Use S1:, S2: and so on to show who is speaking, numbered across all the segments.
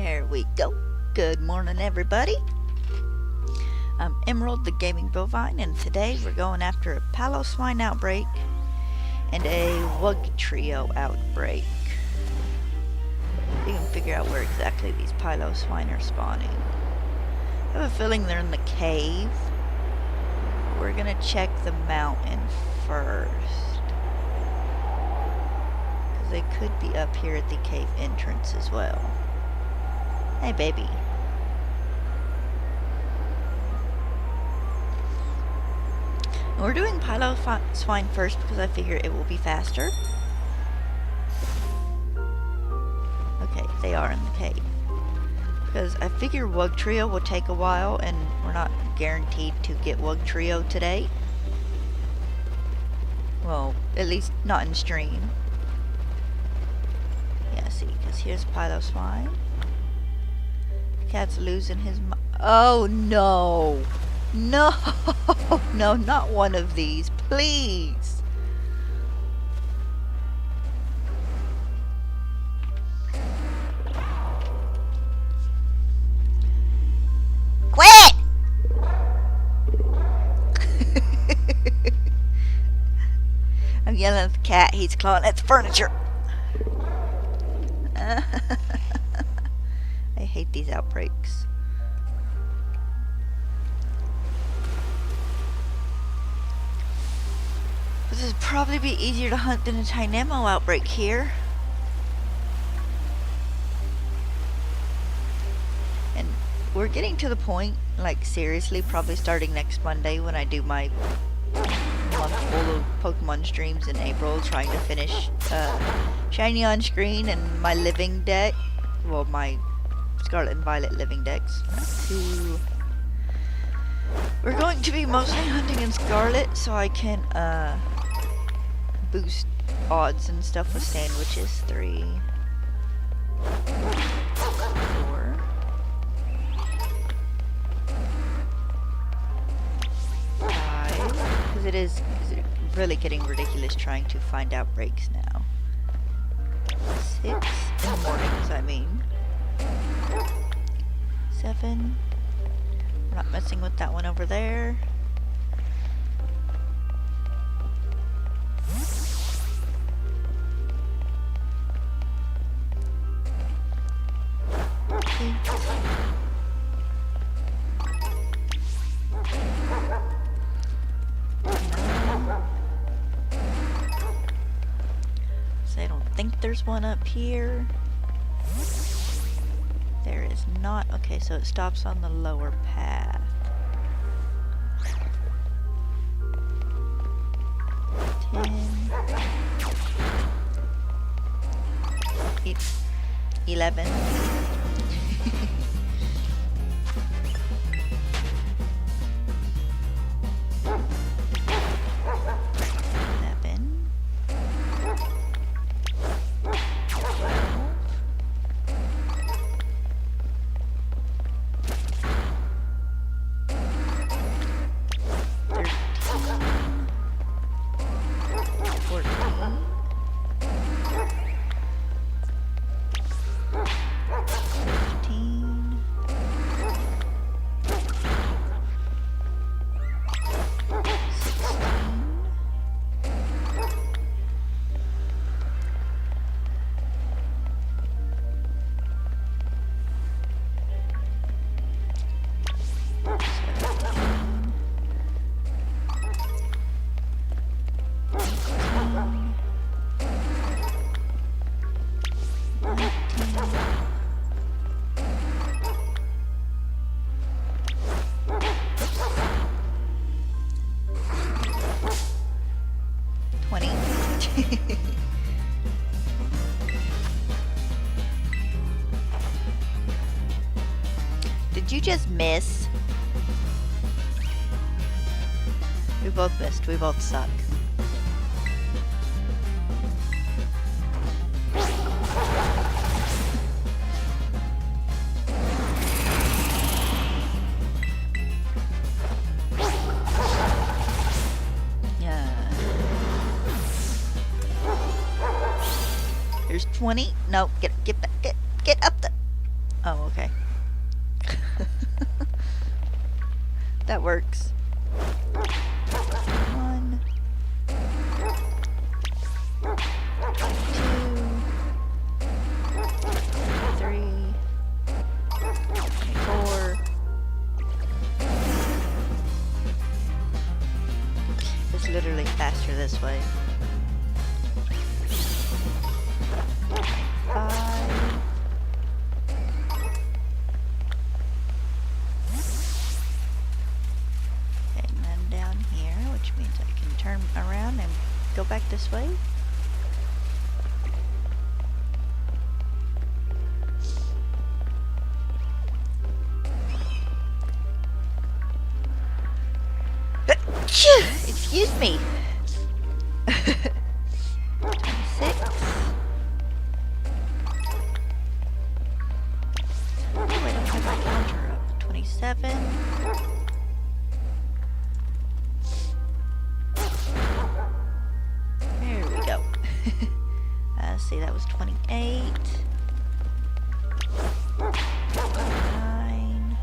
S1: There we go. Good morning, everybody. I'm Emerald, the Gaming Bovine, and today we're going after a Piloswine outbreak and a Wugtrio outbreak. You can figure out where exactly these Piloswine are spawning. I have a feeling they're in the cave. We're gonna check the mountain first, because they could be up here at the cave entrance as well. Hey, baby. We're doing Piloswine first because I figure it will be faster. Okay, they are in the cave. Because I figure Wugtrio will take a while, and we're not guaranteed to get Wugtrio today. Well, at least not in stream. Yeah, see, because here's Piloswine. Cat's losing his mind. Oh, no. No. No, not one of these. Please. Quit! I'm yelling at the cat. He's clawing at the furniture. I hate these outbreaks. This would probably be easier to hunt than a Tynamo outbreak here. And we're getting to the point, like seriously, probably starting next Monday when I do my month full of Pokemon streams in April, trying to finish Shiny on Screen and my living deck. Well, my Scarlet and Violet living decks. We're going to be mostly hunting in Scarlet so I can boost odds and stuff with sandwiches. 3, 4, 5, because it is really getting ridiculous trying to find outbreaks now. 6 in the mornings, I mean. 7. We're not messing with that one over there. 8. So I don't think there's one up here. There is not. Okay, so it stops on the lower path. 10. 11. 20. Did you just miss? We both missed. We both suck. There's 20. No, get up the. Oh, That works. 1, 2, 3, 4. It's literally faster this way. 5. And then down here, which means I can turn around and go back this way. Excuse me. 26. Oh, I don't have my counter up. 27. There we go. See, that was 28. 9.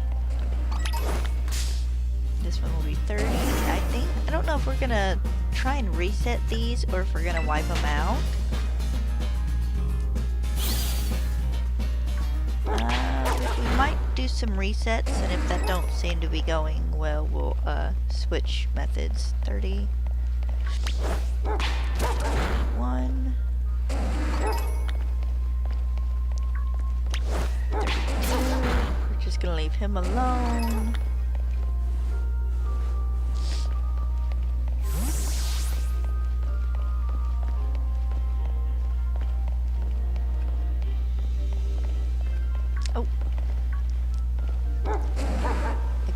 S1: This one will be 30, I think. I don't know if we're gonna try and reset these or if we're gonna wipe them out. We might do some resets, and if that don't seem to be going well, we'll switch methods. 30. 1. 32. We're just gonna leave him alone.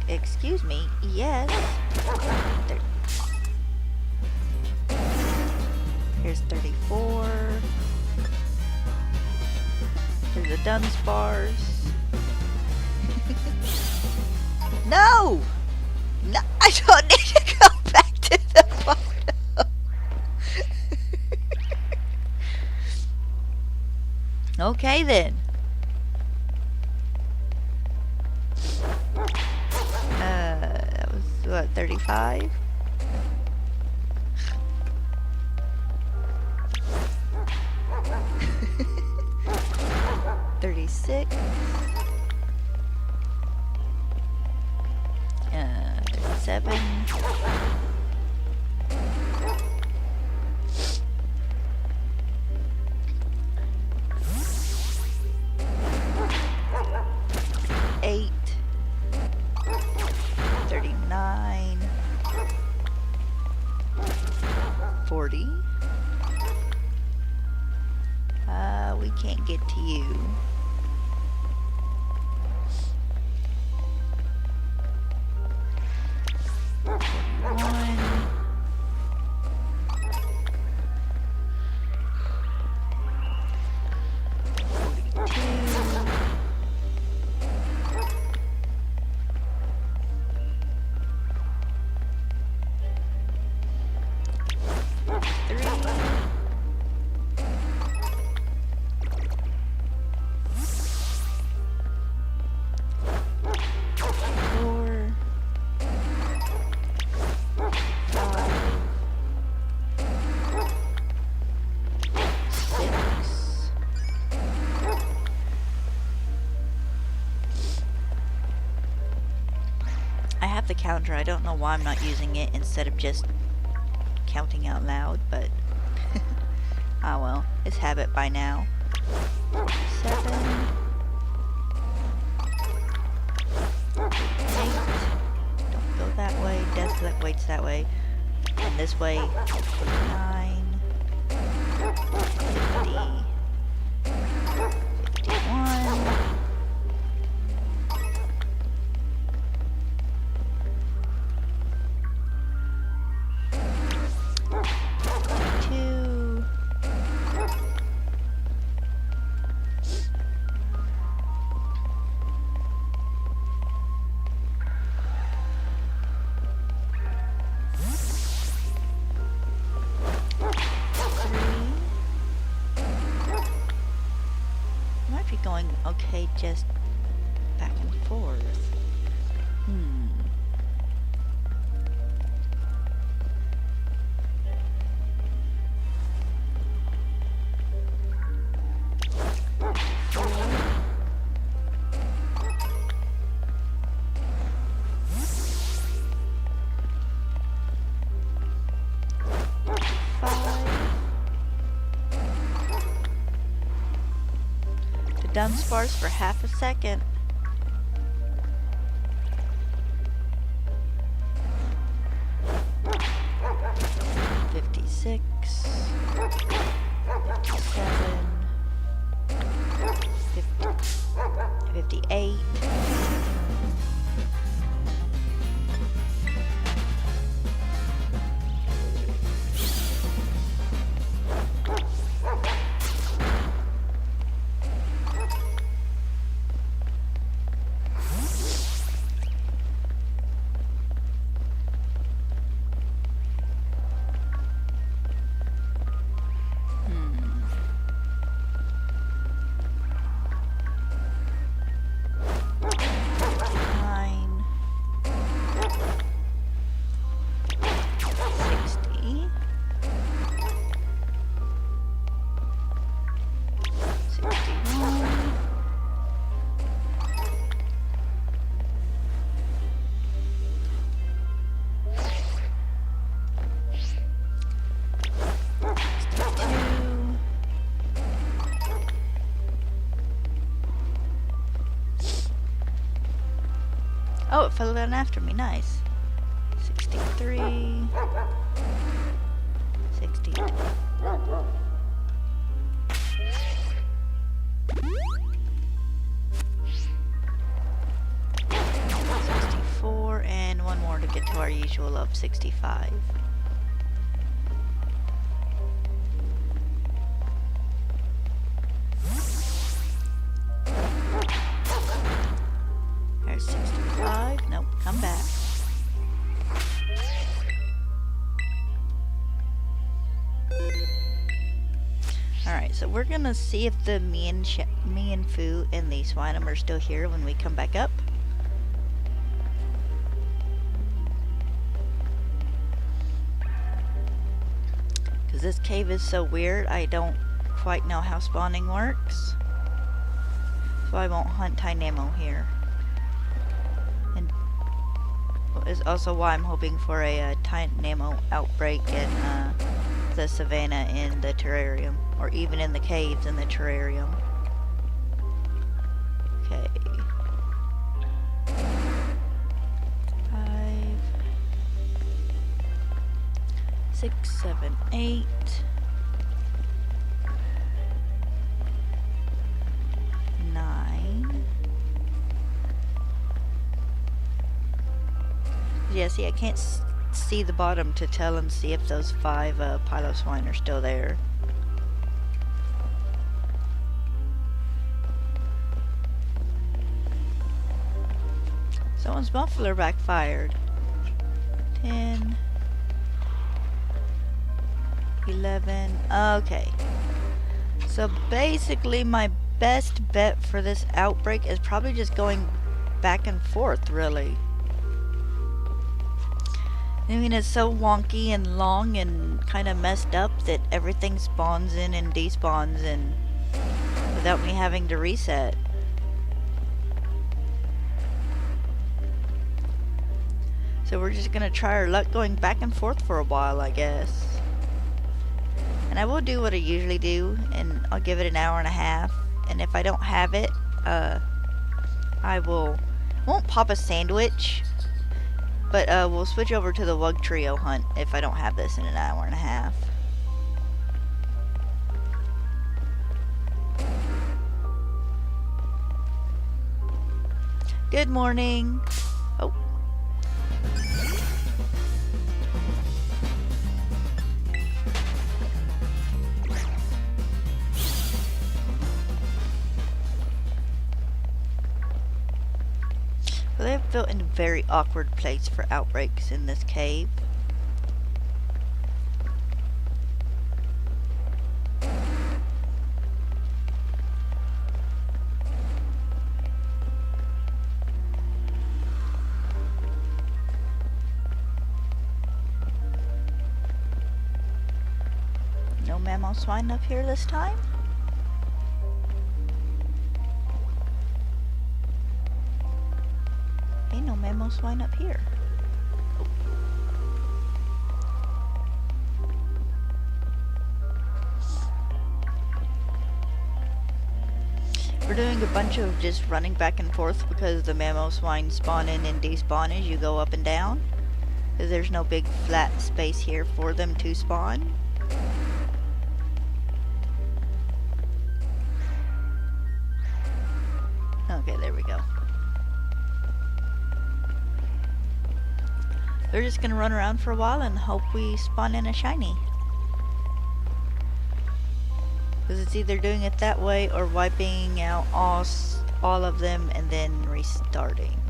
S1: Excuse me, yes. There. Here's 34. Here's the Dunsparce. No! No, I don't need to go back to the photo. Okay then. That was what, 35? $36. 37. 8. 39. 40. We can't get to you. 41. 42. 3. I have the counter. I don't know why I'm not using it instead of just counting out loud, but ah well, it's habit by now. 47. 48. Don't go that way. Death waits that way. And this way. 49. 50. 51. 52. 3. Might be going okay just back and forth. Dunsparce for half a second. $56, $57, $58. Oh, it fell down after me. Nice. 63. 62. 64, and one more to get to our usual of 65. There's 65. Nope, come back. Alright, so we're gonna see if the Mienfoo and the Swinem are still here when we come back up. Because this cave is so weird, I don't quite know how spawning works. So I won't hunt Tynamo here. And is also why I'm hoping for a Tynamo outbreak in the savannah in the terrarium. Or even in the caves in the terrarium. Okay. 5, 6, 7, 8. 9. Yeah, see, I can't see the bottom to tell and see if those 5 Piloswine are still there. Someone's muffler backfired. 10. 11. Okay. So basically my best bet for this outbreak is probably just going back and forth, really. I mean, it's so wonky and long and kind of messed up that everything spawns in and despawns and without me having to reset. So we're just gonna try our luck going back and forth for a while, I guess. And I will do what I usually do, and I'll give it an hour and a half. And if I don't have it, I won't pop a sandwich, but we'll switch over to the Wugtrio hunt if I don't have this in an hour and a half. Good morning. Oh. Well, they've built in a very awkward place for outbreaks in this cave. No mammal swine up here this time? Ain't no mammal swine up here. Oh. We're doing a bunch of just running back and forth because the mammal swine spawn in and despawn as you go up and down. Because there's no big flat space here for them to spawn. Okay, there we go. They're just gonna run around for a while and hope we spawn in a shiny. Because it's either doing it that way or wiping out all of them and then restarting.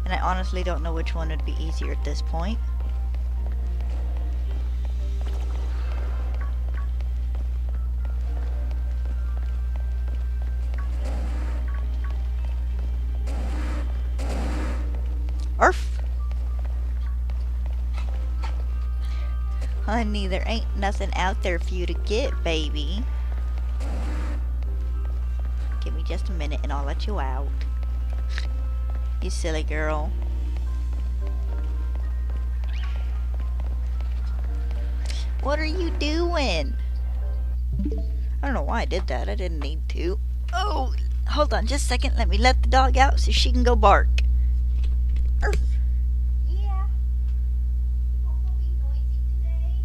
S1: And I honestly don't know which one would be easier at this point. Arf! Honey, there ain't nothing out there for you to get, baby. Give me just a minute and I'll let you out. You silly girl. What are you doing? I don't know why I did that. I didn't need to. Oh, hold on just a second. Let me let the dog out so she can go bark. Arf. Yeah. Won't be noisy today.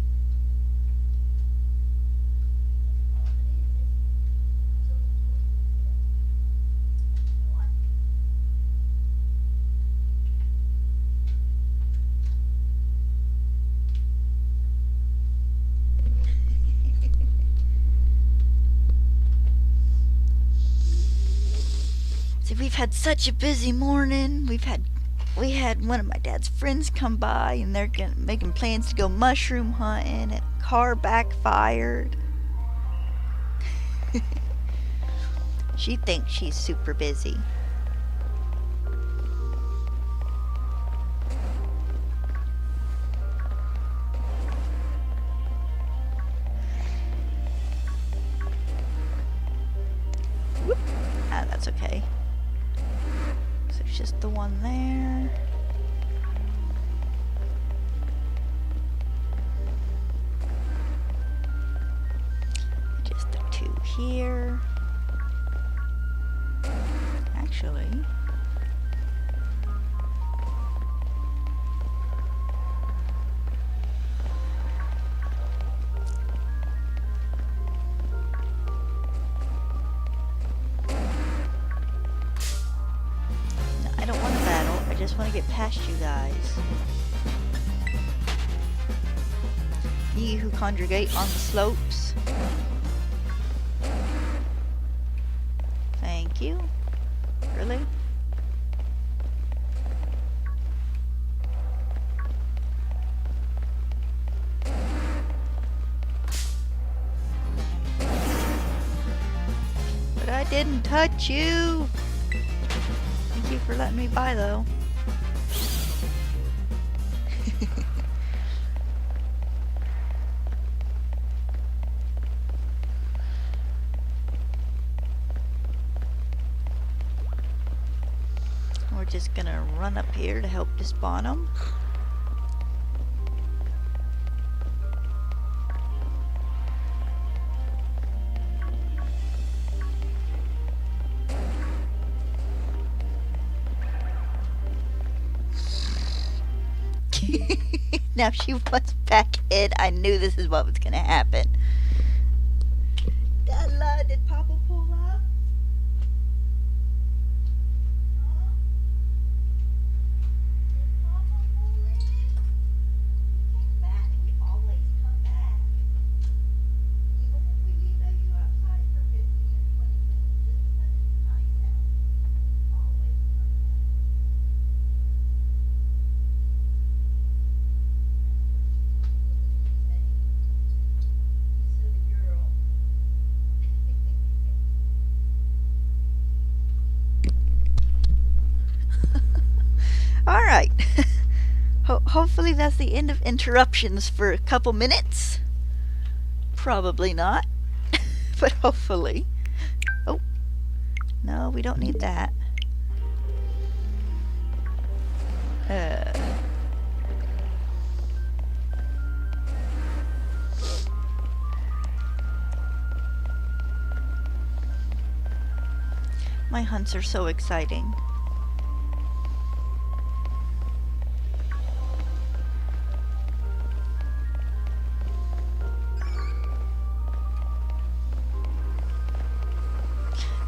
S1: See, we've had such a busy morning. We had one of my dad's friends come by and they're making plans to go mushroom hunting, and a car backfired. She thinks she's super busy. Whoop. Ah, that's okay. So it's just the one there. Just the two here. Actually, no, I don't want to battle. I just want to get past you guys. Ye who congregate on the slopes. Thank you. Really? But I didn't touch you. Thank you for letting me by, though. We're just gonna run up here to help despawn them. Now she was back in. I knew this is what was gonna happen. Della, did Papa pull up? Alright. Hopefully that's the end of interruptions for a couple minutes. Probably not. But hopefully. Oh. No, we don't need that. My hunts are so exciting.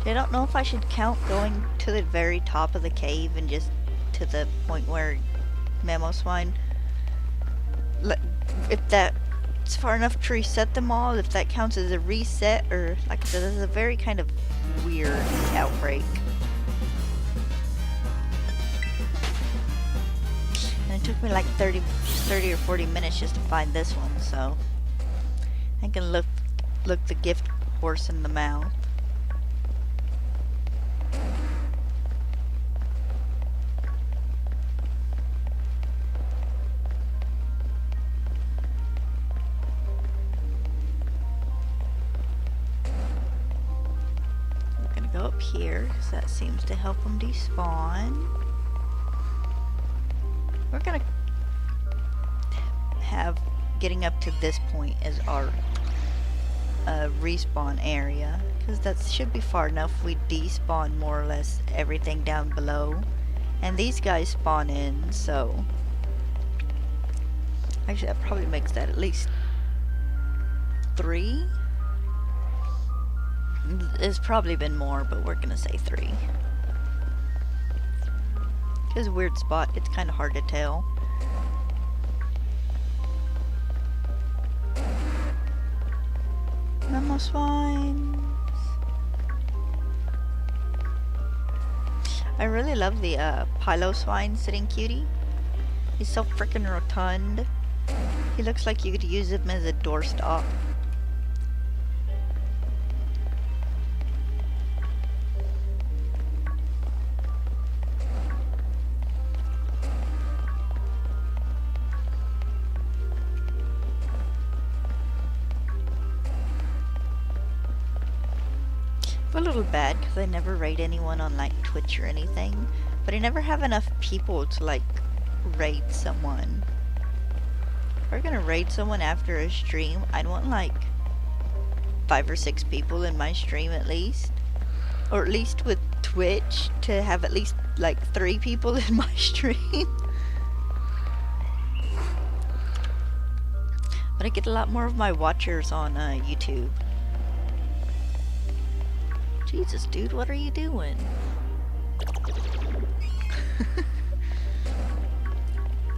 S1: I don't know if I should count going to the very top of the cave and just to the point where Piloswine, if that's far enough to reset them all, if that counts as a reset, or like I said, this is a very kind of weird outbreak. And it took me like 30 or 40 minutes just to find this one, so I can look the gift horse in the mouth. Go up here, because that seems to help them despawn. We're gonna have getting up to this point as our respawn area, because that should be far enough. We despawn more or less everything down below, and these guys spawn in, so actually that probably makes that at least 3. It's probably been more, but we're gonna say 3. It's a weird spot, it's kind of hard to tell. Piloswines. I really love the Piloswine sitting cutie. He's so freaking rotund. He looks like you could use him as a doorstop. A little bad because I never raid anyone on like Twitch or anything, but I never have enough people to like raid someone. If we're gonna raid someone after a stream, I'd want like 5 or 6 people in my stream at least, or at least with Twitch to have at least like 3 people in my stream. But I get a lot more of my watchers on YouTube. Jesus, dude, what are you doing?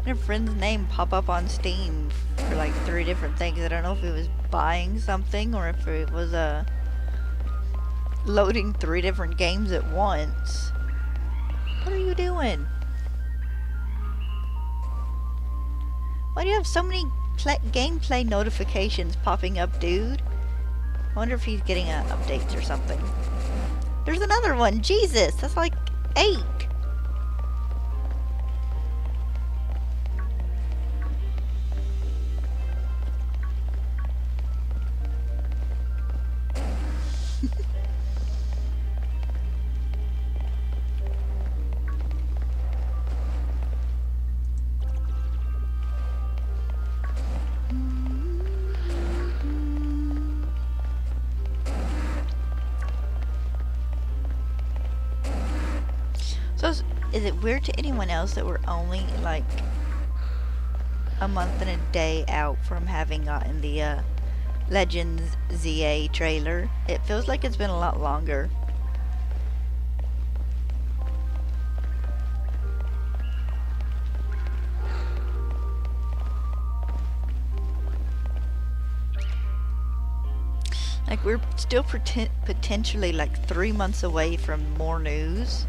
S1: A friend's name pop up on Steam for like 3 different things. I don't know if it was buying something or if it was loading 3 different games at once. What are you doing? Why do you have so many gameplay notifications popping up, dude? I wonder if he's getting updates or something. There's another one! Jesus! That's like 8! So is it weird to anyone else that we're only like a month and a day out from having gotten the Legends ZA trailer? It feels like it's been a lot longer. Like we're still potentially like 3 months away from more news.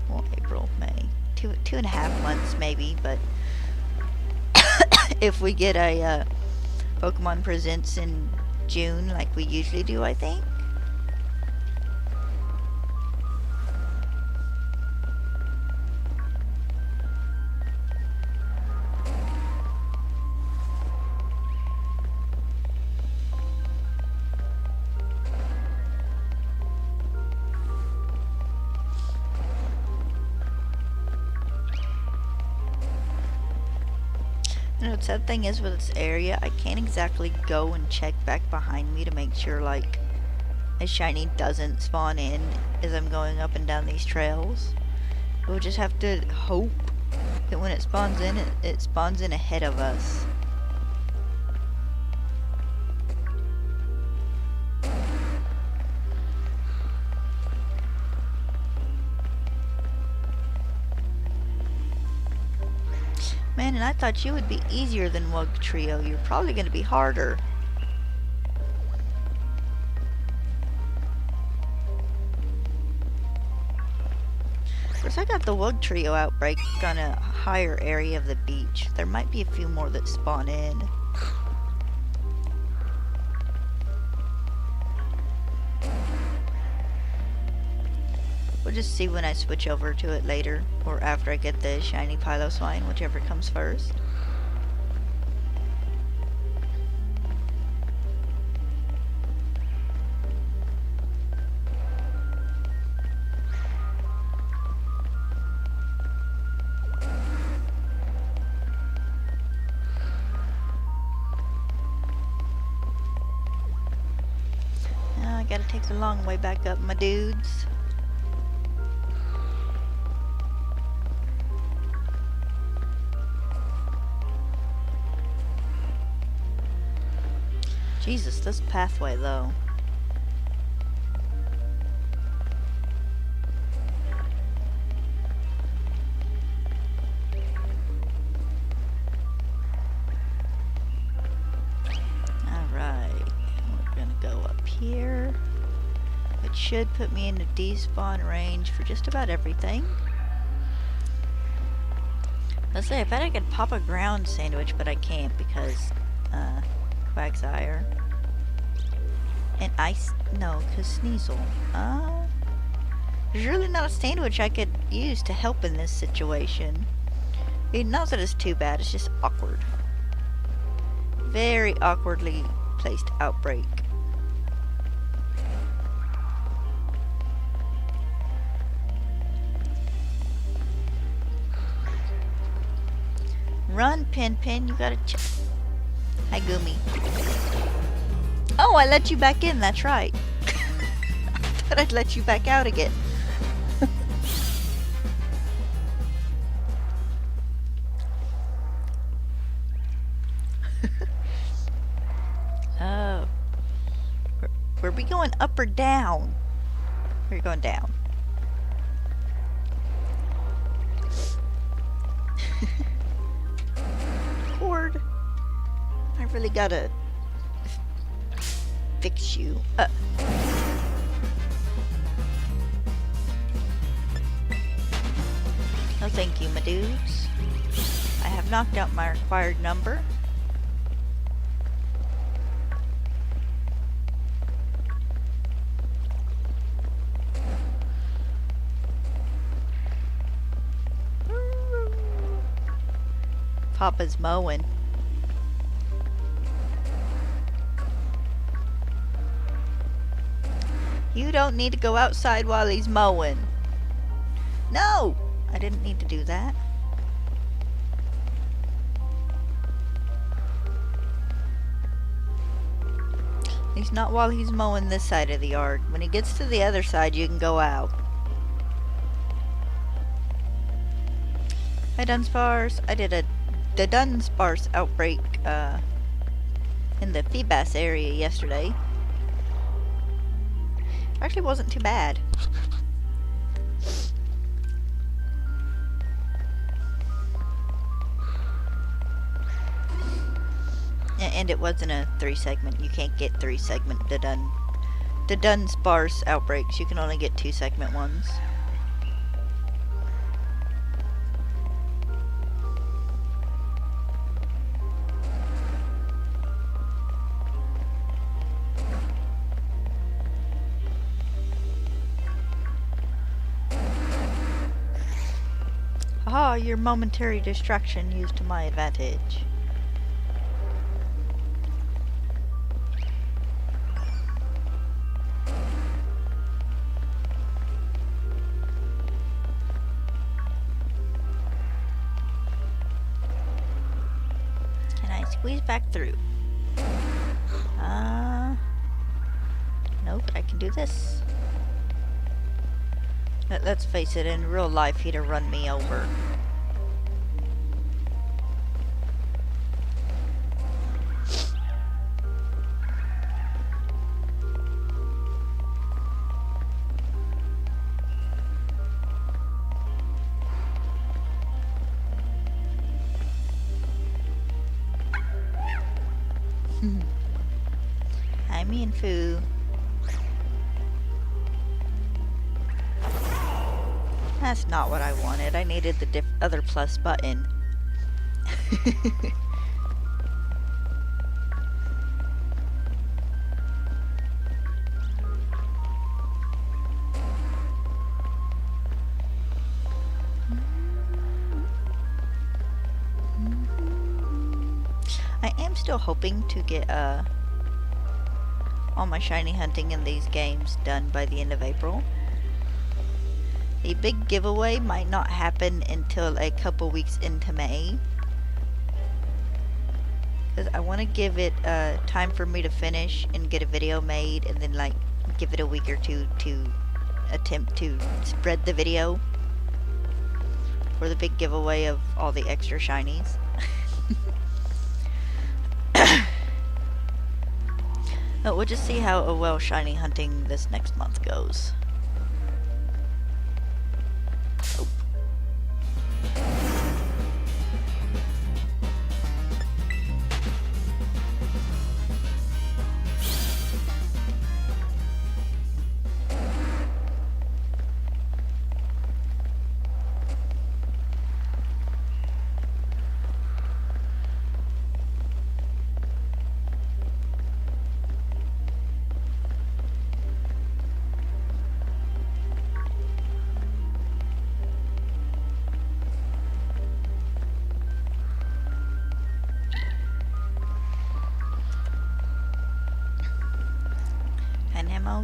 S1: Well, April, May, 2.5 months maybe, but if we get a Pokemon Presents in June like we usually do, I think. You know, the sad thing is with this area, I can't exactly go and check back behind me to make sure, like, a shiny doesn't spawn in as I'm going up and down these trails. We'll just have to hope that when it spawns in, it spawns in ahead of us. Man, and I thought you would be easier than Wugtrio. You're probably going to be harder. Of course, I got the Wugtrio outbreak on a higher area of the beach. There might be a few more that spawn in. We'll just see when I switch over to it later, or after I get the shiny Piloswine, whichever comes first. Now I gotta take the long way back up, my dudes. Jesus, this pathway though. Alright, we're gonna go up here, which should put me into despawn range for just about everything. Let's say, I bet I could pop a ground sandwich, but I can't because, Quagsire. And ice, no, because Sneasel. There's really not a sandwich I could use to help in this situation. Not that it's too bad, it's just awkward. Very awkwardly placed outbreak. Run, Pin Pin, you gotta check. Hi, Gumi. Oh, I let you back in, that's right. I thought I'd let you back out again. Oh. Were we going up or down? We're going down. Cord. I really gotta fix you. Oh, thank you, my dudes. I have knocked out my required number. Papa's mowing. You don't need to go outside while he's mowing. No! I didn't need to do that. At least not while he's mowing this side of the yard. When he gets to the other side, you can go out. Hi, Dunsparce. I did the Dunsparce outbreak in the Feebass area yesterday. Actually wasn't too bad. And it wasn't a 3-segment. You can't get 3-segment the Dunsparce outbreaks. You can only get 2-segment ones. Haha, your momentary distraction used to my advantage. Can I squeeze back through? No, but I can do this. Let's face it, in real life he'd have run me over. Hi, me and Foo. That's not what I wanted. I needed the other plus button. I am still hoping to get all my shiny hunting in these games done by the end of April. The big giveaway might not happen until a couple weeks into May, because I want to give it time for me to finish and get a video made, and then like give it a week or two to attempt to spread the video for the big giveaway of all the extra shinies. No, we'll just see how well shiny hunting this next month goes.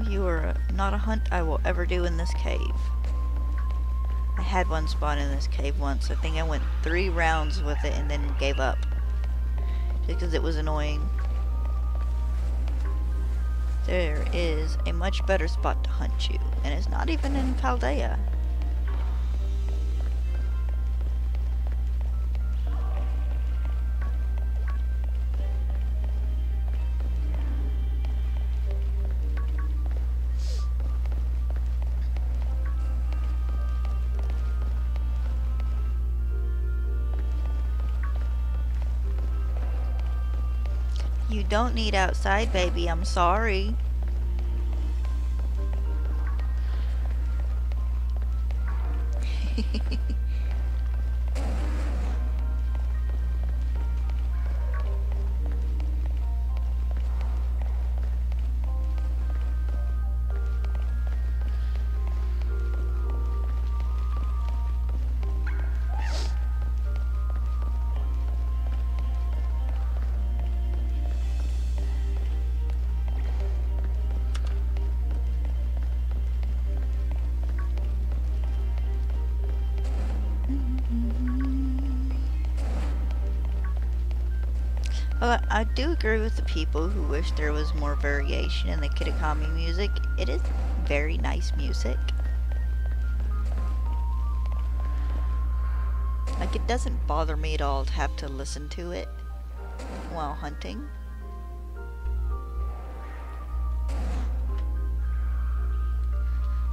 S1: You are not a hunt I will ever do in this cave. I had one spawn in this cave once. I think I went 3 rounds with it and then gave up. Just because it was annoying. There is a much better spot to hunt you. And it's not even in Paldea. You don't need outside, baby. I'm sorry. Well, I do agree with the people who wish there was more variation in the Kitakami music. It is very nice music. Like, it doesn't bother me at all to have to listen to it while hunting. I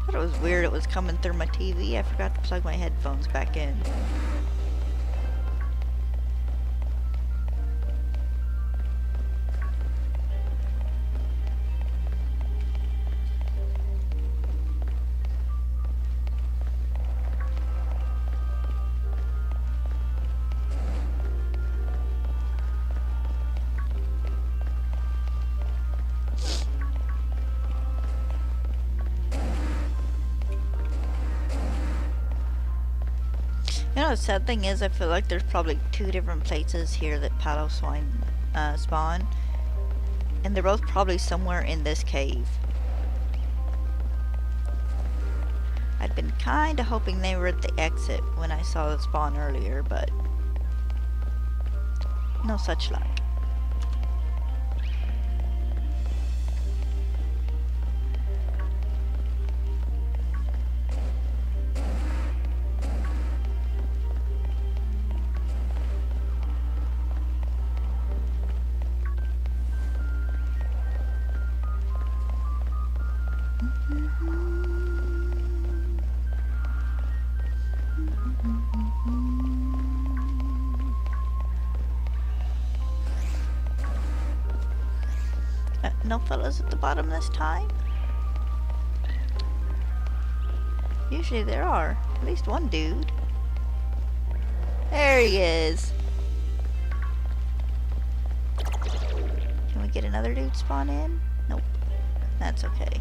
S1: thought it was weird it was coming through my TV. I forgot to plug my headphones back in. You know, the sad thing is, I feel like there's probably 2 different places here that Piloswine spawn. And they're both probably somewhere in this cave. I'd been kinda hoping they were at the exit when I saw the spawn earlier, but no such luck. No fellows at the bottom this time? Usually there are. At least one dude. There he is. Can we get another dude spawn in? Nope. That's okay.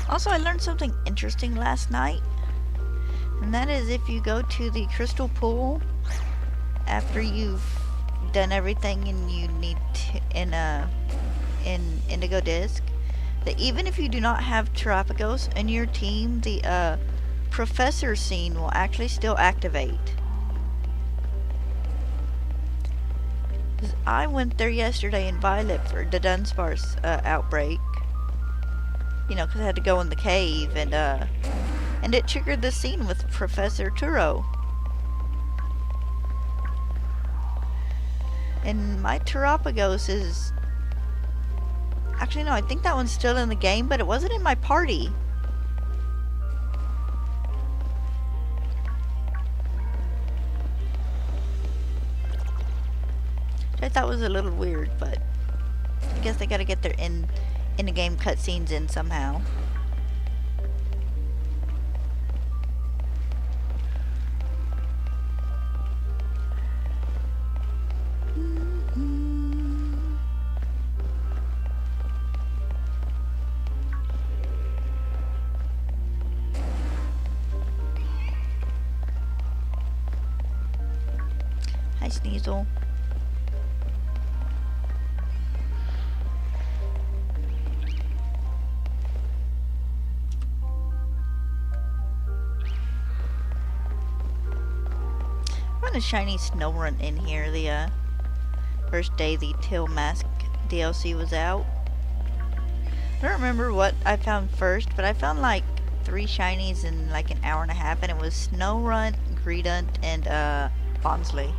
S1: Also, I learned something interesting last night, and that is if you go to the crystal pool after you've done everything and you need to, in Indigo Disc, that even if you do not have Terapagos in your team, the professor scene will actually still activate. 'Cause I went there yesterday in Violet for the Dunsparce outbreak. You know, because I had to go in the cave, and it triggered the scene with Professor Turo. And my Terapagos is... Actually, no, I think that one's still in the game, but it wasn't in my party. Which I thought was a little weird, but I guess they gotta get their in-the-game cutscenes in somehow. Hi, Sneasel. A shiny Snorunt in here the first day the Tail Mask DLC was out. I don't remember what I found first, but I found like 3 shinies in like an hour and a half, and it was Snorunt, Greedunt, and Bonsley.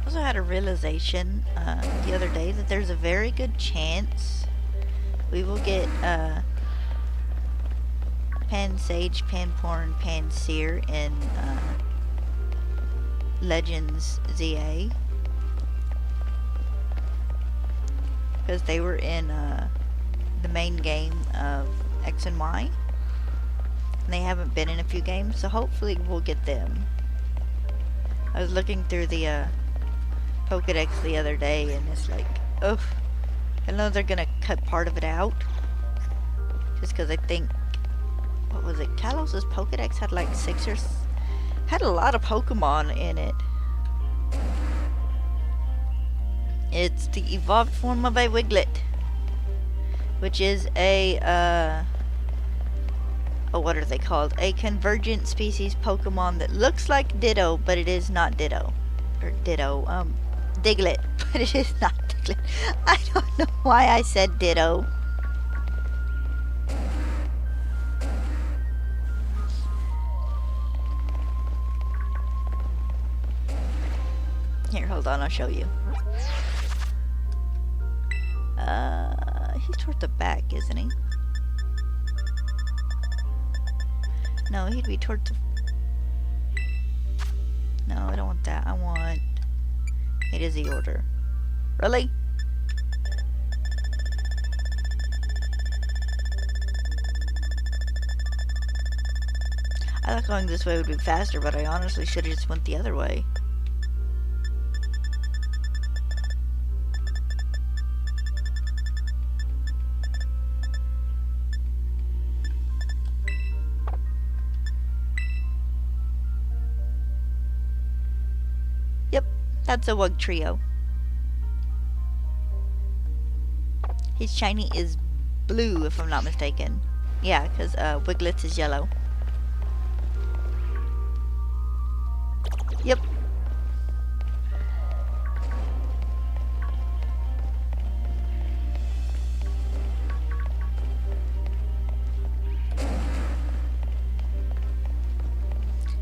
S1: Also had a realization the other day that there's a very good chance we will get Pansage, Panporn, Panseer in Legends ZA, because they were in the main game of X and Y, and they haven't been in a few games, so hopefully we'll get them. I was looking through the Pokedex the other day, and it's like, oh, I know they're gonna cut part of it out, just because I think, what was it, Kalos's Pokedex had like had a lot of Pokemon in it. It's the evolved form of a Wiglet, which is a what are they called? A convergent species Pokemon that looks like Ditto, but it is not Ditto. Or Ditto, Diglett, but it is not Diglett. I don't know why I said Ditto. Here, hold on, I'll show you. He's toward the back, isn't he? No, he'd be toward the... No, I don't want that. I want... It is the order. Really? I thought going this way would be faster, but I honestly should have just went the other way. Yep, that's a Wugtrio. His shiny is blue, if I'm not mistaken. Yeah, because Wiglet's is yellow. Yep.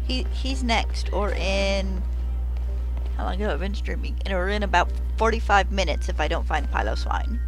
S1: He's next, or in... How long ago have I been streaming? Or in about 45 minutes if I don't find Piloswine.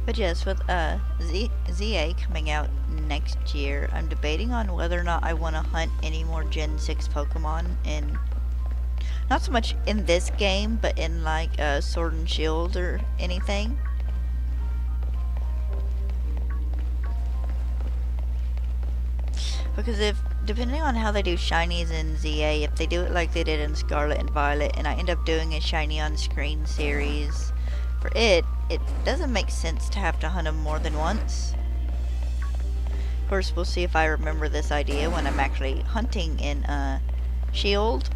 S1: But yes, with ZA coming out next year, I'm debating on whether or not I want to hunt any more Gen 6 Pokemon in... Not so much in this game, but in like Sword and Shield or anything. Because depending on how they do shinies in ZA, if they do it like they did in Scarlet and Violet, and I end up doing a shiny on screen series for it doesn't make sense to have to hunt them more than once. Of course, we'll see if I remember this idea when I'm actually hunting in Shield.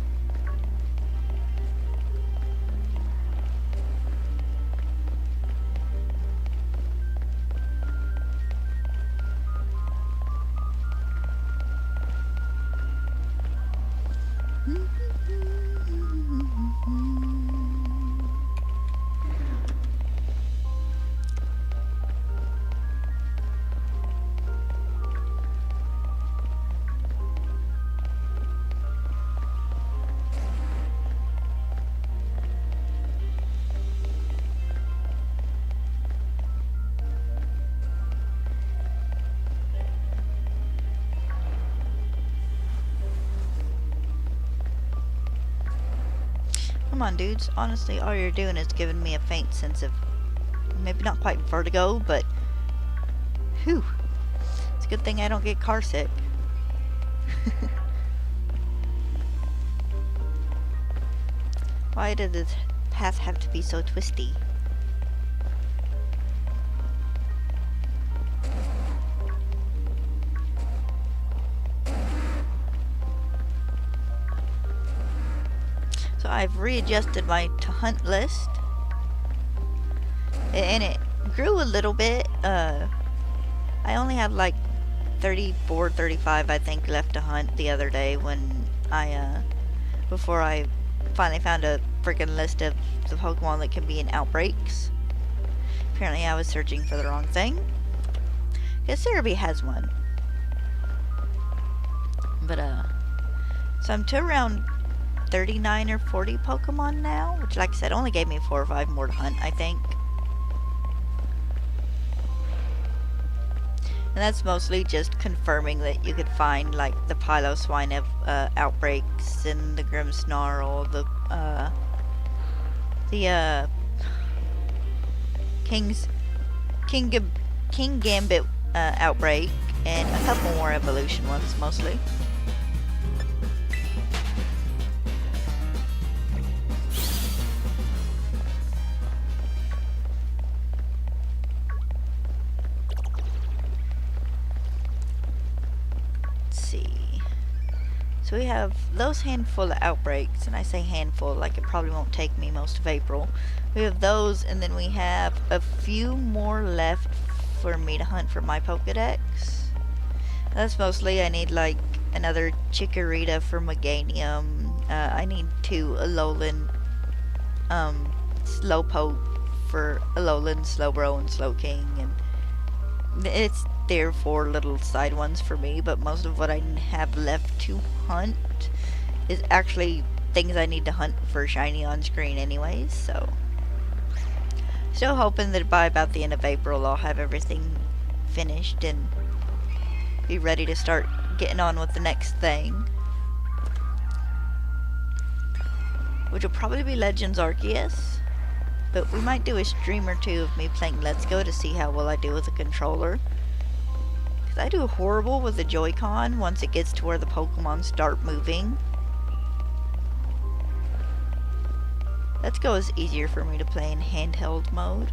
S1: Come on, dudes. Honestly, all you're doing is giving me a faint sense of... maybe not quite vertigo, but... whew. It's a good thing I don't get car sick. Why did this path have to be so twisty? So I've readjusted my to hunt list, and it grew a little bit. I only had like 34, 35 I think left to hunt the other day when before I finally found a freaking list of the Pokemon that can be in outbreaks. Apparently I was searching for the wrong thing. Because Cerebi has one. But so I'm to around 39 or 40 Pokemon now, which, like I said, only gave me 4 or 5 more to hunt, I think. And that's mostly just confirming that you could find, like, the Piloswine of outbreaks and the Grimmsnarl, the King Gambit outbreak, and a couple more evolution ones, mostly. So we have those handful of outbreaks, and I say handful like it probably won't take me most of April. We have those, and then we have a few more left for me to hunt for my Pokedex. That's mostly I need like another Chikorita for Meganium. I need 2 Alolan Slowpoke for Alolan, Slowbro, and Slowking, and it's there 4 little side ones for me, but most of what I have left to hunt is actually things I need to hunt for shiny on screen anyways, so still hoping that by about the end of April I'll have everything finished and be ready to start getting on with the next thing, which will probably be Legends Arceus, but we might do a stream or 2 of me playing Let's Go to see how well I do with the controller, because I do horrible with the Joy-Con once it gets to where the Pokemon start moving. Let's Go is easier for me to play in handheld mode.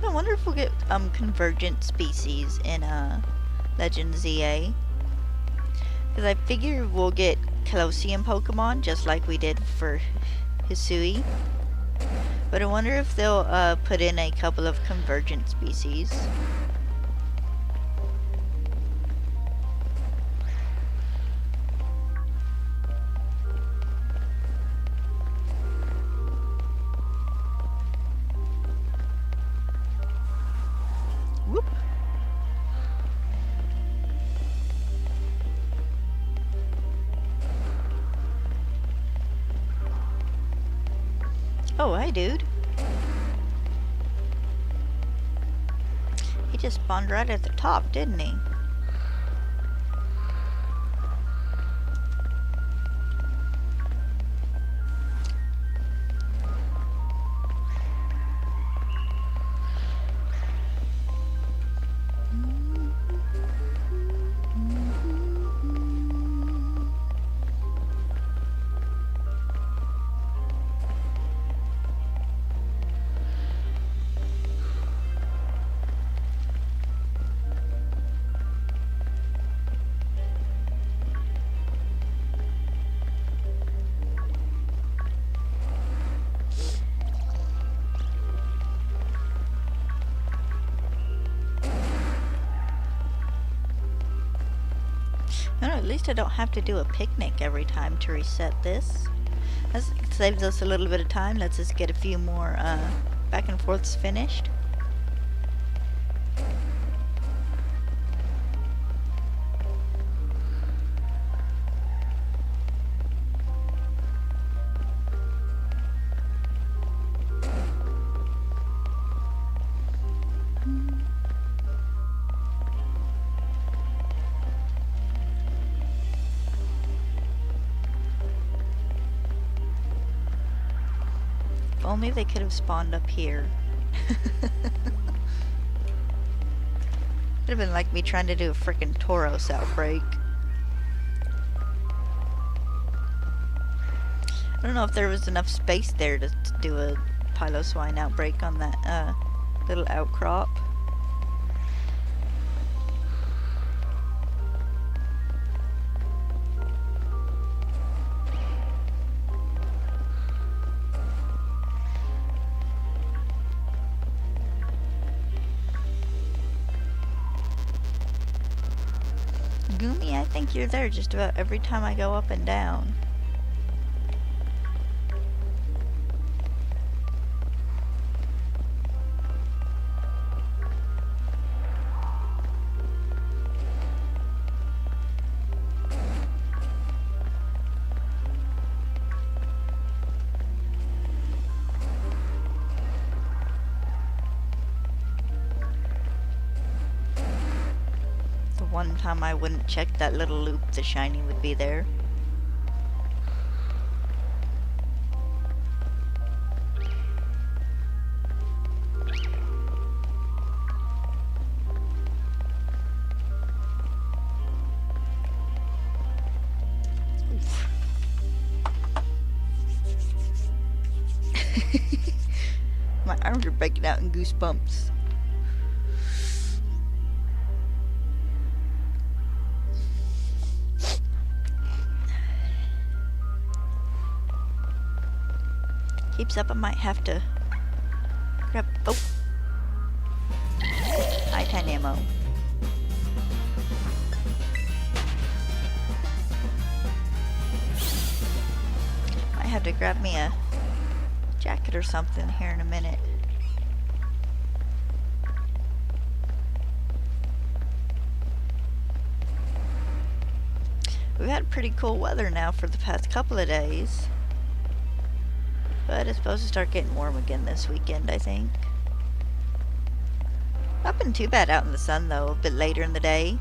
S1: I wonder if we'll get convergent species in Legend ZA. Because I figure we'll get Colosseum Pokemon just like we did for Hisui. But I wonder if they'll put in a couple of convergent species. Whoop. Oh, hi, dude. He just spawned right at the top, didn't he? No, at least I don't have to do a picnic every time to reset this. That saves us a little bit of time, lets us get a few more back and forths finished. If only they could have spawned up here. Would have been like me trying to do a frickin' Tauros outbreak. I don't know if there was enough space there to do a Piloswine outbreak on that little outcrop. Gumi, I think you're there just about every time I go up and down. One time I wouldn't check that little loop, the shiny would be there. My arms are breaking out in goosebumps. keeps up, I might have to grab... Oh! High 10 ammo. Might have to grab me a jacket or something here in a minute. We've had pretty cool weather now for the past couple of days. But it's supposed to start getting warm again this weekend, I think. Not been too bad out in the sun, though, a bit later in the day.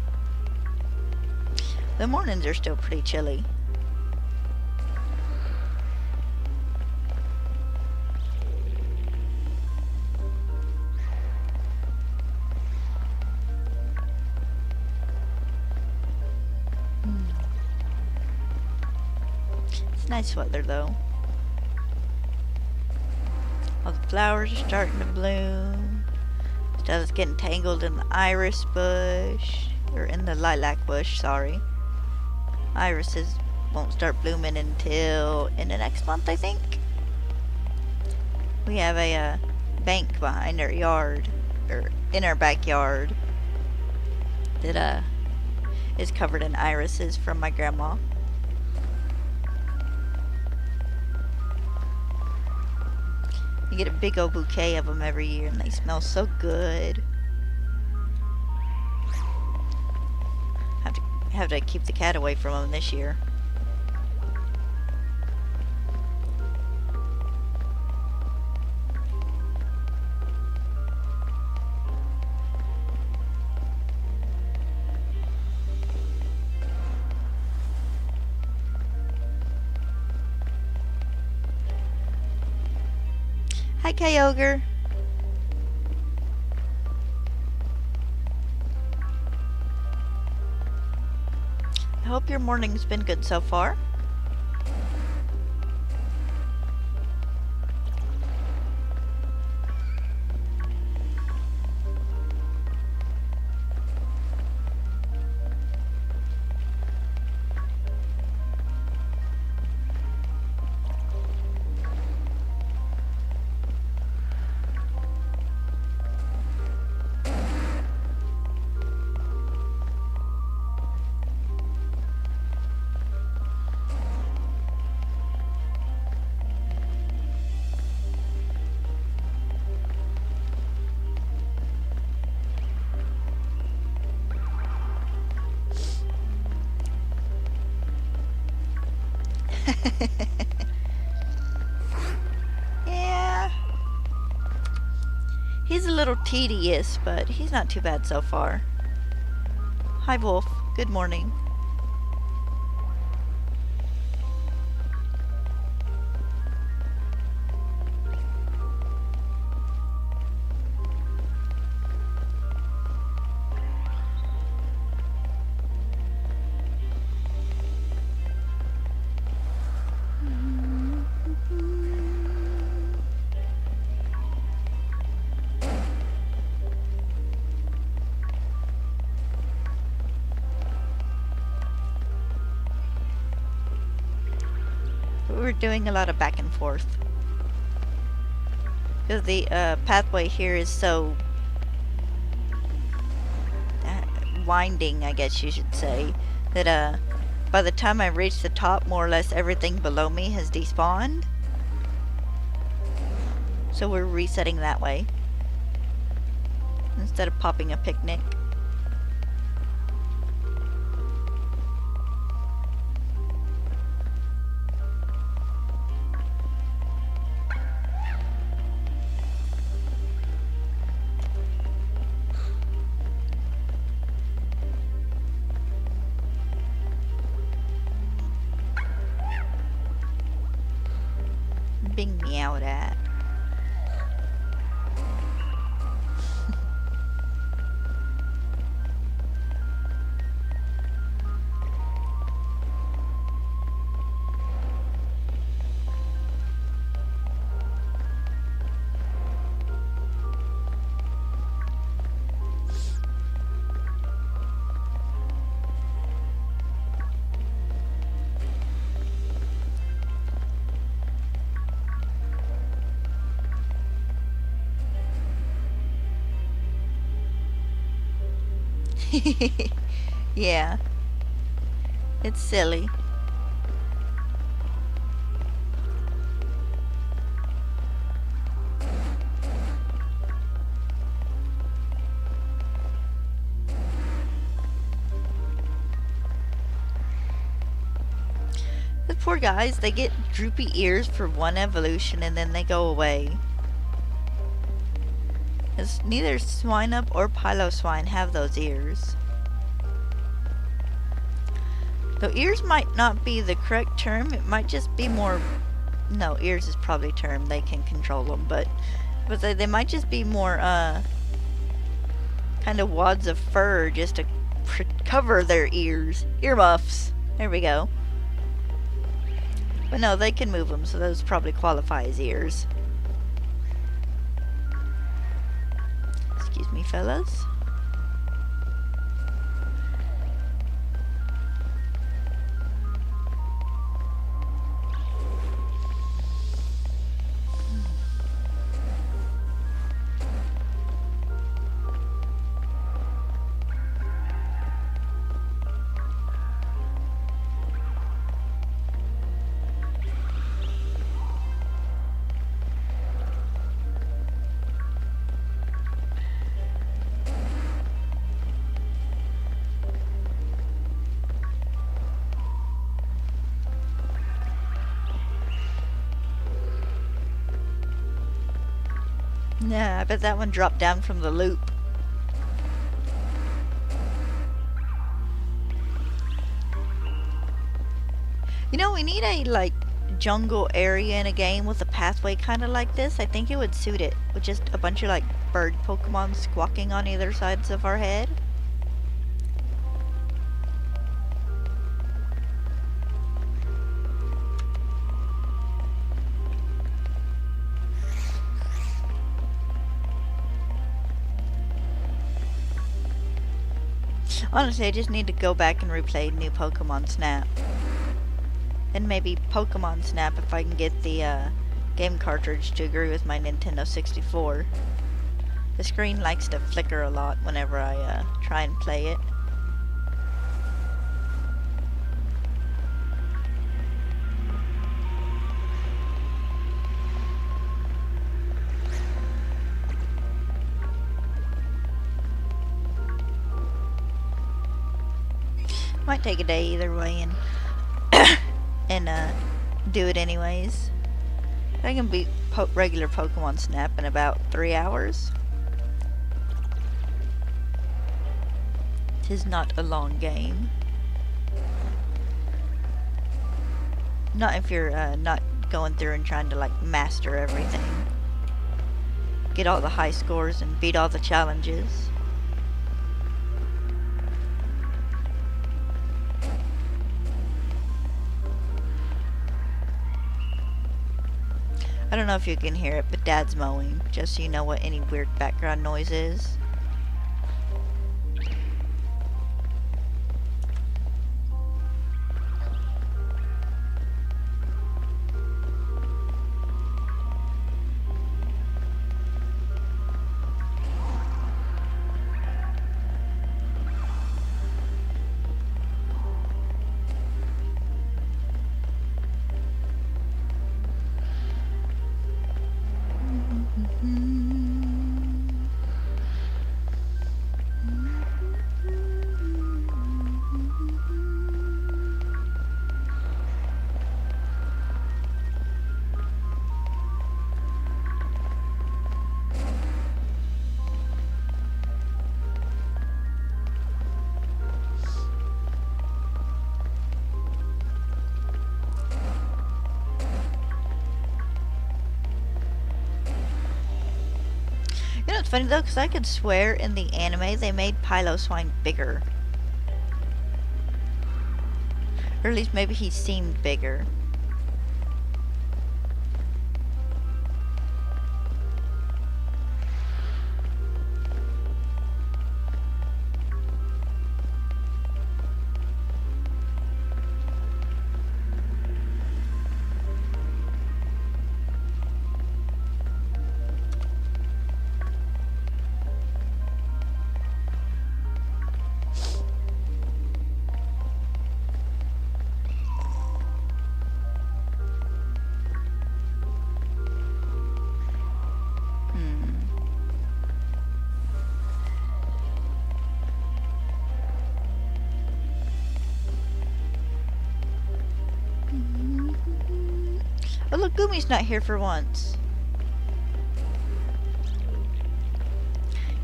S1: The mornings are still pretty chilly. It's nice weather, though. All the flowers are starting to bloom. Stella's getting tangled in the iris bush. Or in the lilac bush, sorry. Irises won't start blooming until in the next month, I think. We have a bank behind our yard, or in our backyard, that is covered in irises from my grandma. You get a big old bouquet of them every year, and they smell so good. Have to keep the cat away from them this year. Hi, Kyogre. I hope your morning's been good so far. Yeah. He's a little tedious, but he's not too bad so far. Hi, Wolf. Good morning. We're doing a lot of back and forth. Because the pathway here is so winding, I guess you should say, that by the time I reach the top, more or less everything below me has despawned. So we're resetting that way, instead of popping a picnic. Being meowed at. Yeah, it's silly. The poor guys, they get droopy ears for one evolution and then they go away. As neither Swineup or Piloswine have those ears. Though ears might not be the correct term, it might just be more... No, ears is probably a term, they can control them, but they might just be more, kind of wads of fur just to cover their ears. Earmuffs. There we go. But no, they can move them, so those probably qualify as ears. Excuse me, fellas. Nah, I bet that one dropped down from the loop. You know, we need a, like, jungle area in a game with a pathway kind of like this. I think it would suit it, with just a bunch of, like, bird Pokemon squawking on either sides of our head. Honestly, I just need to go back and replay new Pokemon Snap. And maybe Pokemon Snap if I can get the game cartridge to agree with my Nintendo 64. The screen likes to flicker a lot whenever I try and play it. Might take a day either way and do it anyways. I can beat regular Pokemon Snap in about 3 hours. 'Tis not a long game. Not if you're not going through and trying to like master everything. Get all the high scores and beat all the challenges. I don't know if you can hear it, but Dad's mowing, just so you know what any weird background noise is. You know, it's funny though, because I could swear in the anime they made Piloswine bigger. Or at least maybe he seemed bigger. look, Gumi's not here for once.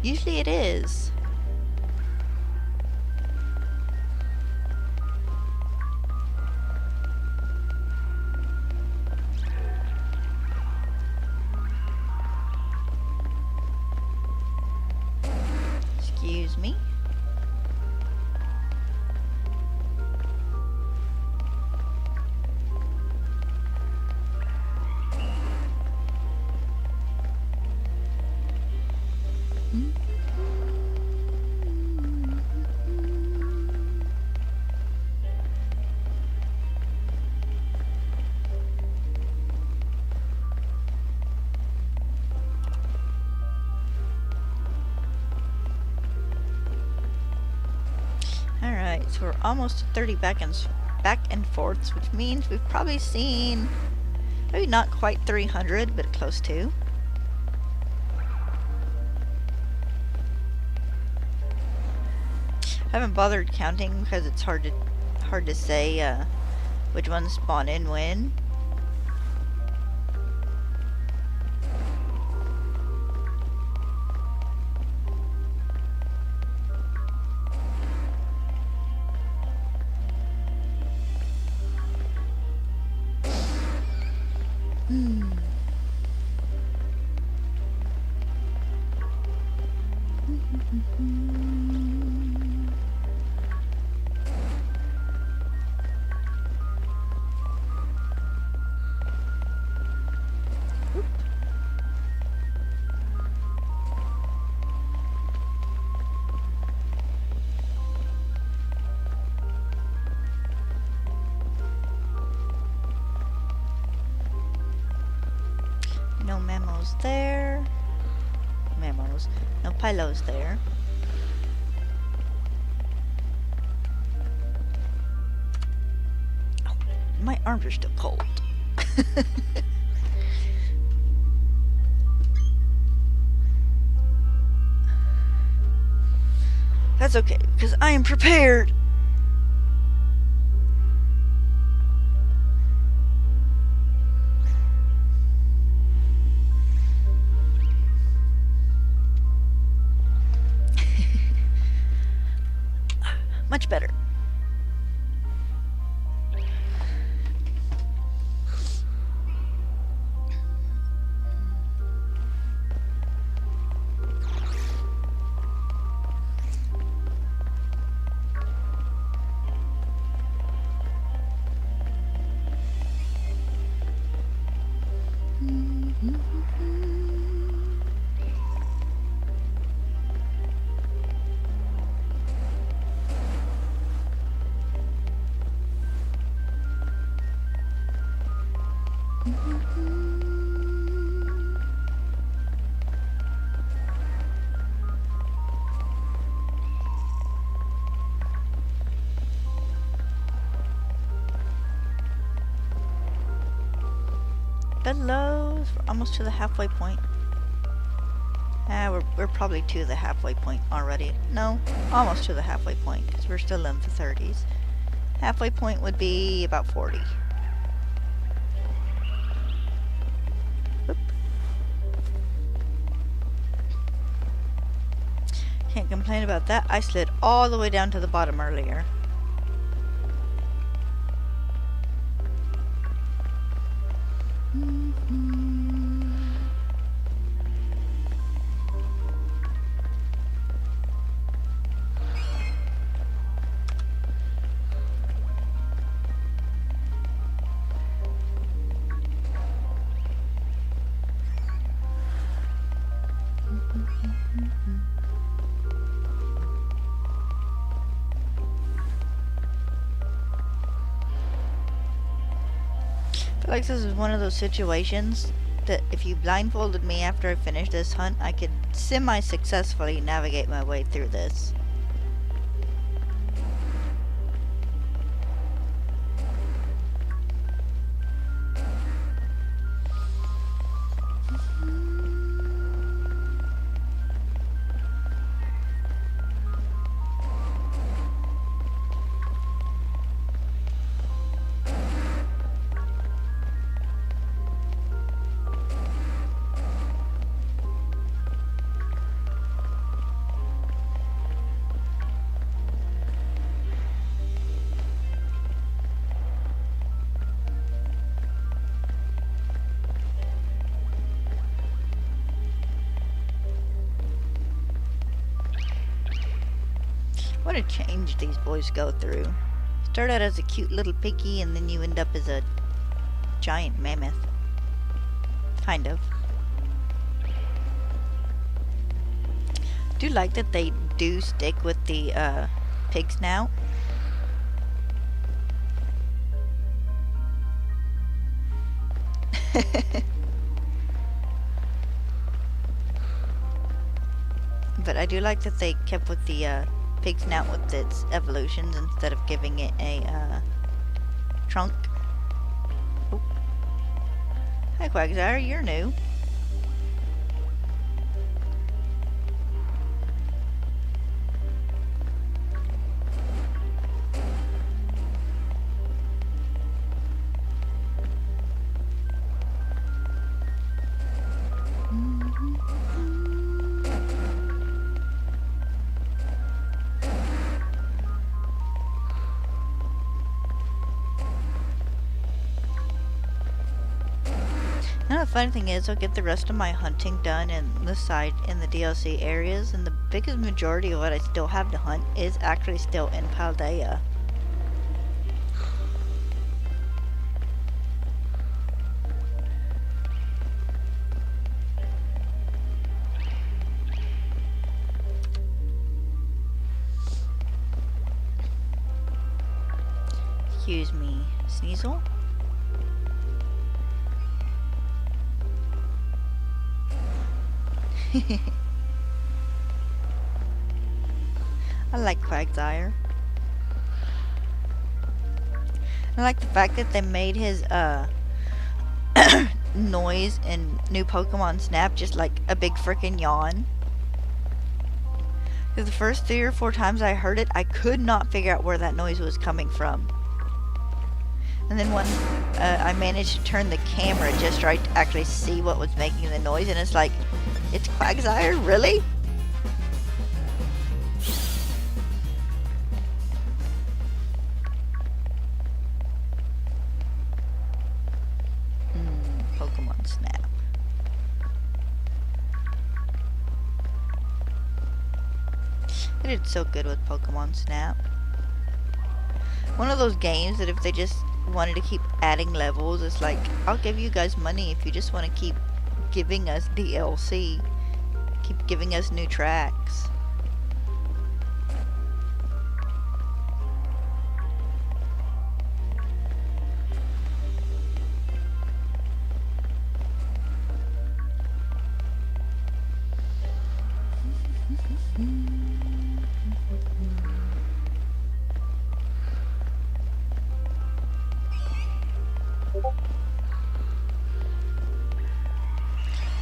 S1: Usually it is. Excuse me. Alright, so we're almost to 30 back and forths, which means we've probably seen, maybe not quite 300, but close to. I haven't bothered counting because it's hard to say which ones spawn in when. No memos there. Memos. No pilos there. Oh, my arms are still cold. That's okay, because I am prepared. Much better. Below, we're almost to the halfway point. We're probably to the halfway point already. No, almost to the halfway point because we're still in the 30s. Halfway point would be about 40. Oop. Can't complain about that. I slid all the way down to the bottom earlier. I feel like this is one of those situations that if you blindfolded me after I finished this hunt, I could semi-successfully navigate my way through this. What a change these boys go through. Start out as a cute little piggy and then you end up as a giant mammoth. Kind of. Do like that they do stick with the pigs now. But I do like that they kept with the pig snout with its evolutions instead of giving it a trunk. Oh. Hi Quagsire, you're new. Now the funny thing is, I'll get the rest of my hunting done in the DLC areas, and the biggest majority of what I still have to hunt is actually still in Paldea. Excuse me, Sneasel? I like Quagsire. I like the fact that they made his noise in new Pokemon Snap just like a big freaking yawn. Because the first 3 or 4 times I heard it, I could not figure out where that noise was coming from. And then when I managed to turn the camera just right to actually see what was making the noise, and it's like, it's Quagsire? Really? Pokemon Snap. They did so good with Pokemon Snap. One of those games that if they just wanted to keep adding levels, it's like, I'll give you guys money if you just want to keep giving us DLC. Keep giving us new tracks.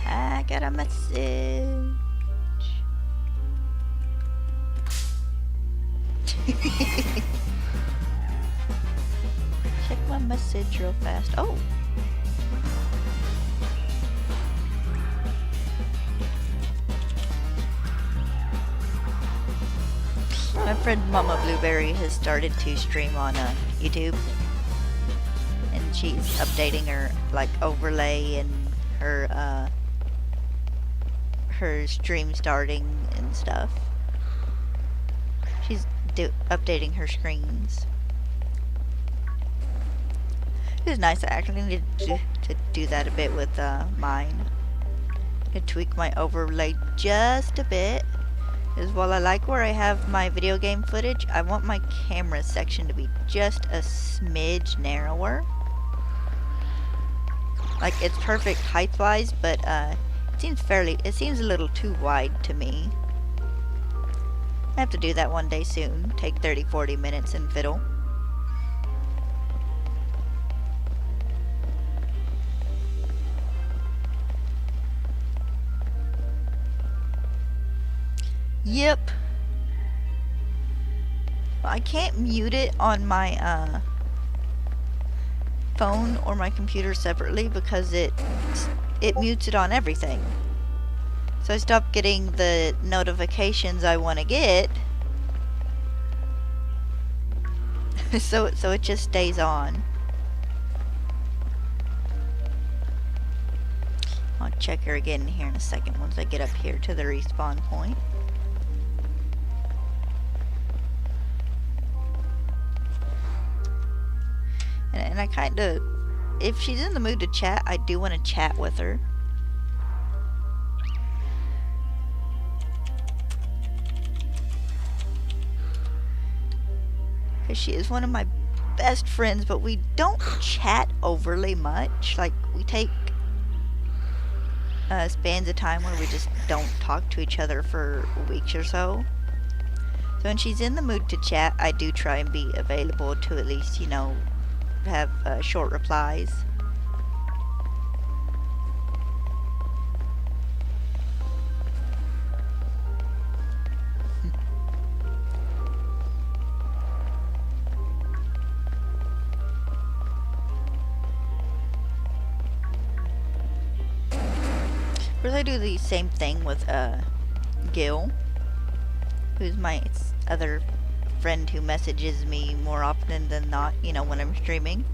S1: I got a message. Check my message real fast. Oh. My friend Mama Blueberry has started to stream on YouTube. And she's updating her like overlay and her her stream starting and stuff. She's updating her screens. It was nice. I actually needed to do that a bit with mine. To tweak my overlay just a bit. Because while I like where I have my video game footage, I want my camera section to be just a smidge narrower. Like, it's perfect height-wise, but it seems a little too wide to me. I have to do that one day soon. Take 30-40 minutes and fiddle. Yep. I can't mute it on my phone or my computer separately because it mutes it on everything. So I stopped getting the notifications I want to get. so it just stays on. I'll check her again here in a second once I get up here to the respawn point. And I kind of, if she's in the mood to chat, I do want to chat with her. Because she is one of my best friends, but we don't chat overly much. Like, we take spans of time where we just don't talk to each other for weeks or so. So when she's in the mood to chat, I do try and be available to at least, you know, have short replies. Of course, I do the same thing with Gil, who's my other friend who messages me more often than not, you know, when I'm streaming.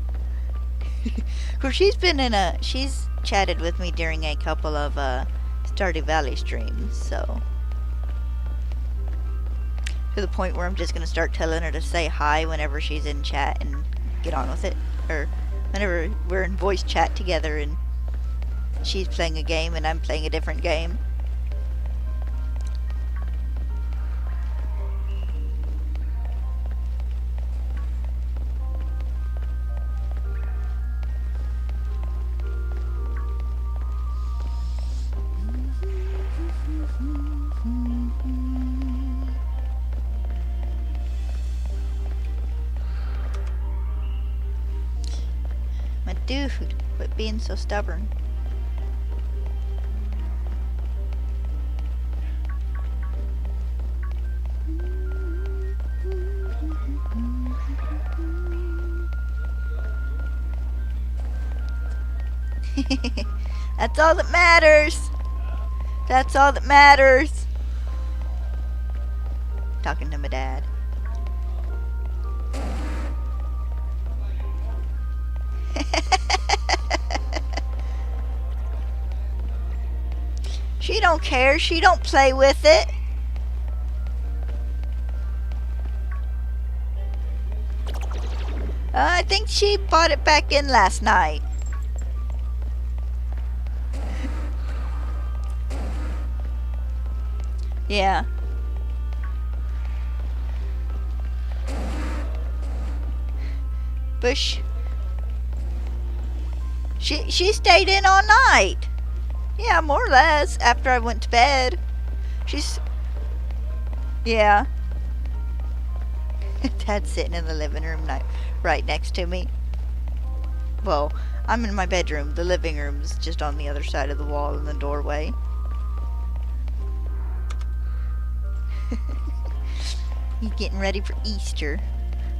S1: Of course, she's chatted with me during a couple of Stardew Valley streams, so to the point where I'm just gonna start telling her to say hi whenever she's in chat and get on with it, or whenever we're in voice chat together and she's playing a game and I'm playing a different game. My dude, quit being so stubborn. That's all that matters. That's all that matters. Talking to my dad. She don't care. She don't play with it. I think she bought it back in last night. Yeah. But she stayed in all night. Yeah, more or less, after I went to bed. Yeah. Dad's sitting in the living room right next to me. Well, I'm in my bedroom. The living room's just on the other side of the wall in the doorway. He's getting ready for Easter.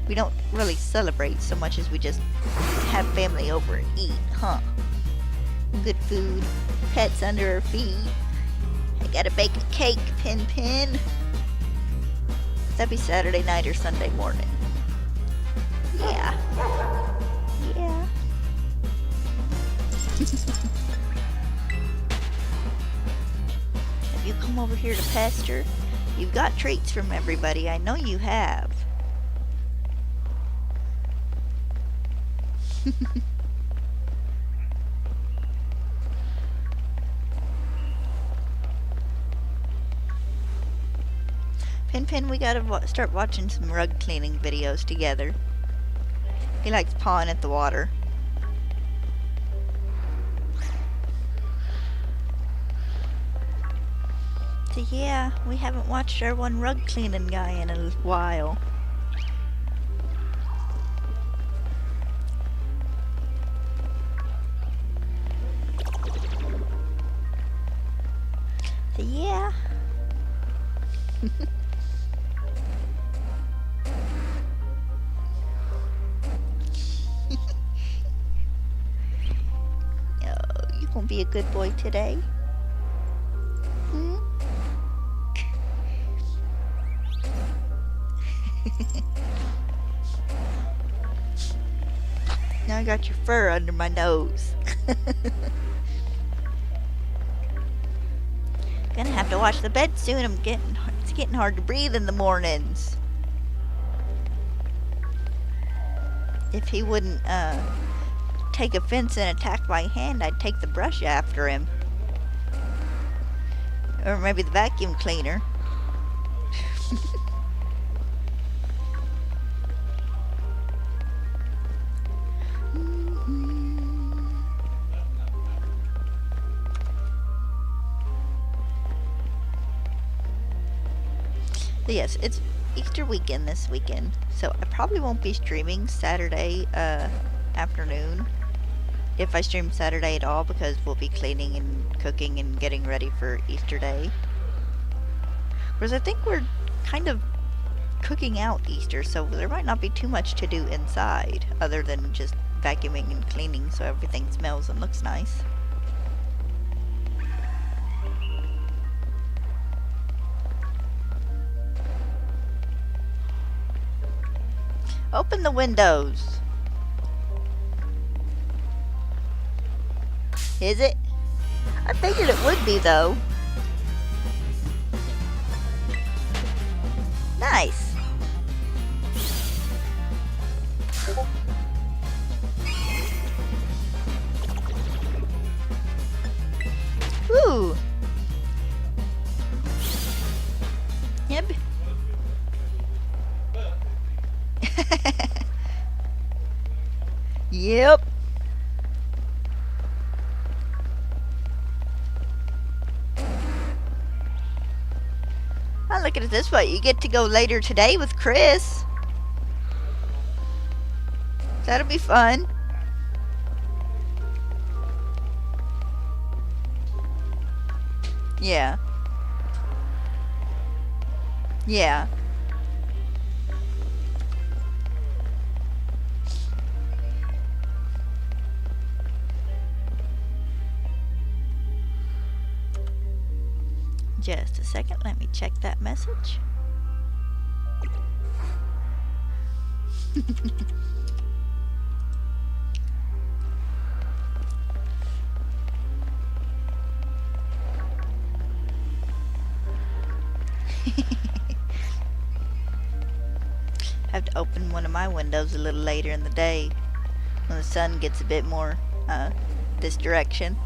S1: We don't really celebrate so much as we just have family over and eat, huh? Good food, pets under our feet. I gotta bake a cake, Pin. That'd be Saturday night or Sunday morning. Yeah. Yeah. Have you come over here to pester? You've got treats from everybody. I know you have. Pin, we gotta start watching some rug cleaning videos together. He likes pawing at the water. So yeah, we haven't watched our one rug cleaning guy in a while. So yeah. Oh, you gonna be a good boy today? Hmm? Now I got your fur under my nose. Gonna have to watch the bed soon. It's getting hard to breathe in the mornings. If he wouldn't take offense and attack by hand, I'd take the brush after him. Or maybe the vacuum cleaner. Yes, it's Easter weekend this weekend, so I probably won't be streaming Saturday afternoon, if I stream Saturday at all, because we'll be cleaning and cooking and getting ready for Easter Day. Whereas I think we're kind of cooking out Easter, so there might not be too much to do inside, other than just vacuuming and cleaning so everything smells and looks nice. Open the windows. Is it? I figured it would be, though. Nice. Ooh. Yep. Yep. I look at it this way. You get to go later today with Chris. That'll be fun. Yeah. Yeah. Just a second, let me check that message. Have to open one of my windows a little later in the day when the sun gets a bit more this direction.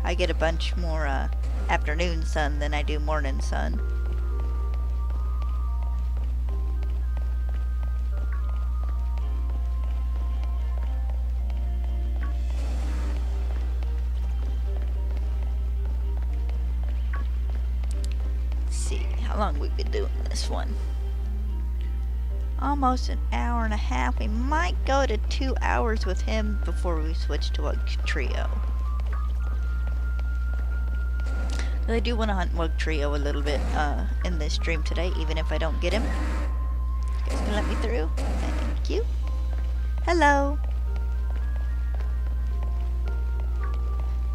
S1: I get a bunch more afternoon sun than I do morning sun. Let's see how long we've been doing this one. Almost an hour and a half. We might go to 2 hours with him before we switch to Wugtrio. I do want to hunt Wugtrio a little bit in this stream today, even if I don't get him. You guys can let me through. Thank you. Hello.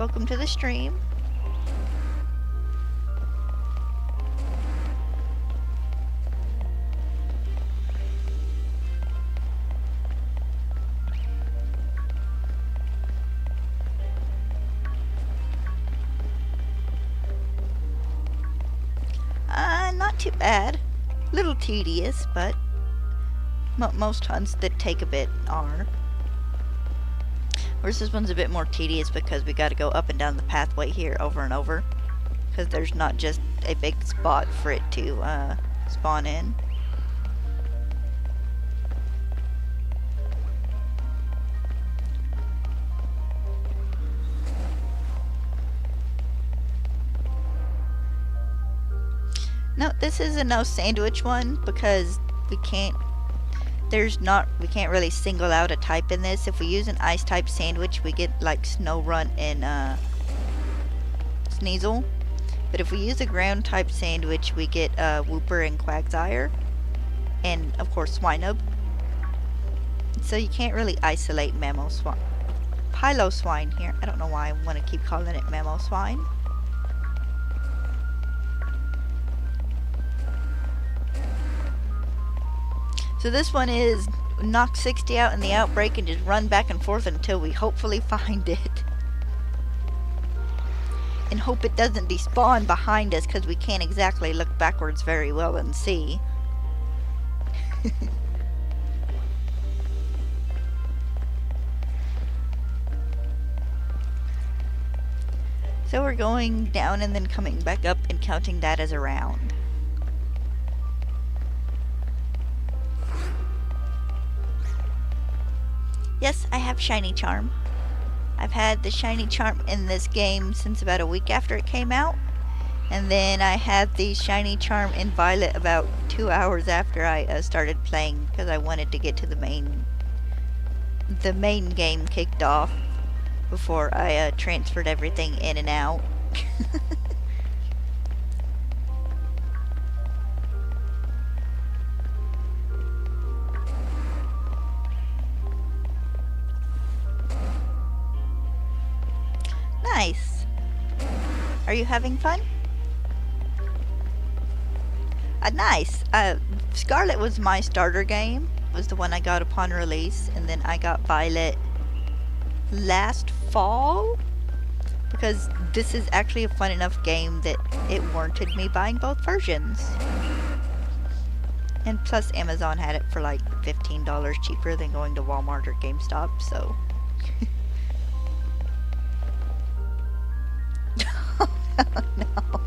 S1: Welcome to the stream. Not too bad. Little tedious, but most hunts that take a bit are. Whereas this one's a bit more tedious because we got to go up and down the pathway here over and over, because there's not just a big spot for it to spawn in. No, this is a no sandwich one because we can't really single out a type in this. If we use an ice type sandwich, we get like Snowrunt and Sneasel. But if we use a ground type sandwich, we get Whooper and Quagsire, and of course Swinub. So you can't really isolate Piloswine here. I don't know why I want to keep calling it Mamoswine. So this one is knock 60 out in the outbreak and just run back and forth until we hopefully find it. And hope it doesn't despawn behind us, because we can't exactly look backwards very well and see. So we're going down and then coming back up and counting that as a round. Yes, I have Shiny Charm. I've had the Shiny Charm in this game since about a week after it came out. And then I had the Shiny Charm in Violet about 2 hours after I started playing, because I wanted to get to the main game kicked off before I transferred everything in and out. Nice. Are you having fun? Nice. Scarlet was my starter game. Was the one I got upon release, and then I got Violet last fall, because this is actually a fun enough game that it warranted me buying both versions. And plus Amazon had it for like $15 cheaper than going to Walmart or GameStop, so... No.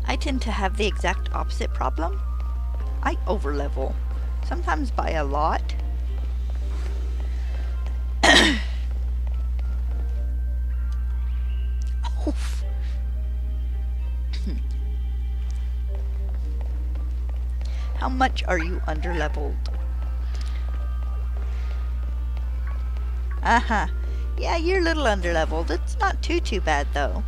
S1: I tend to have the exact opposite problem. I overlevel, sometimes by a lot. How much are you underleveled? Uh-huh. Yeah, you're a little underleveled. It's not too bad, though.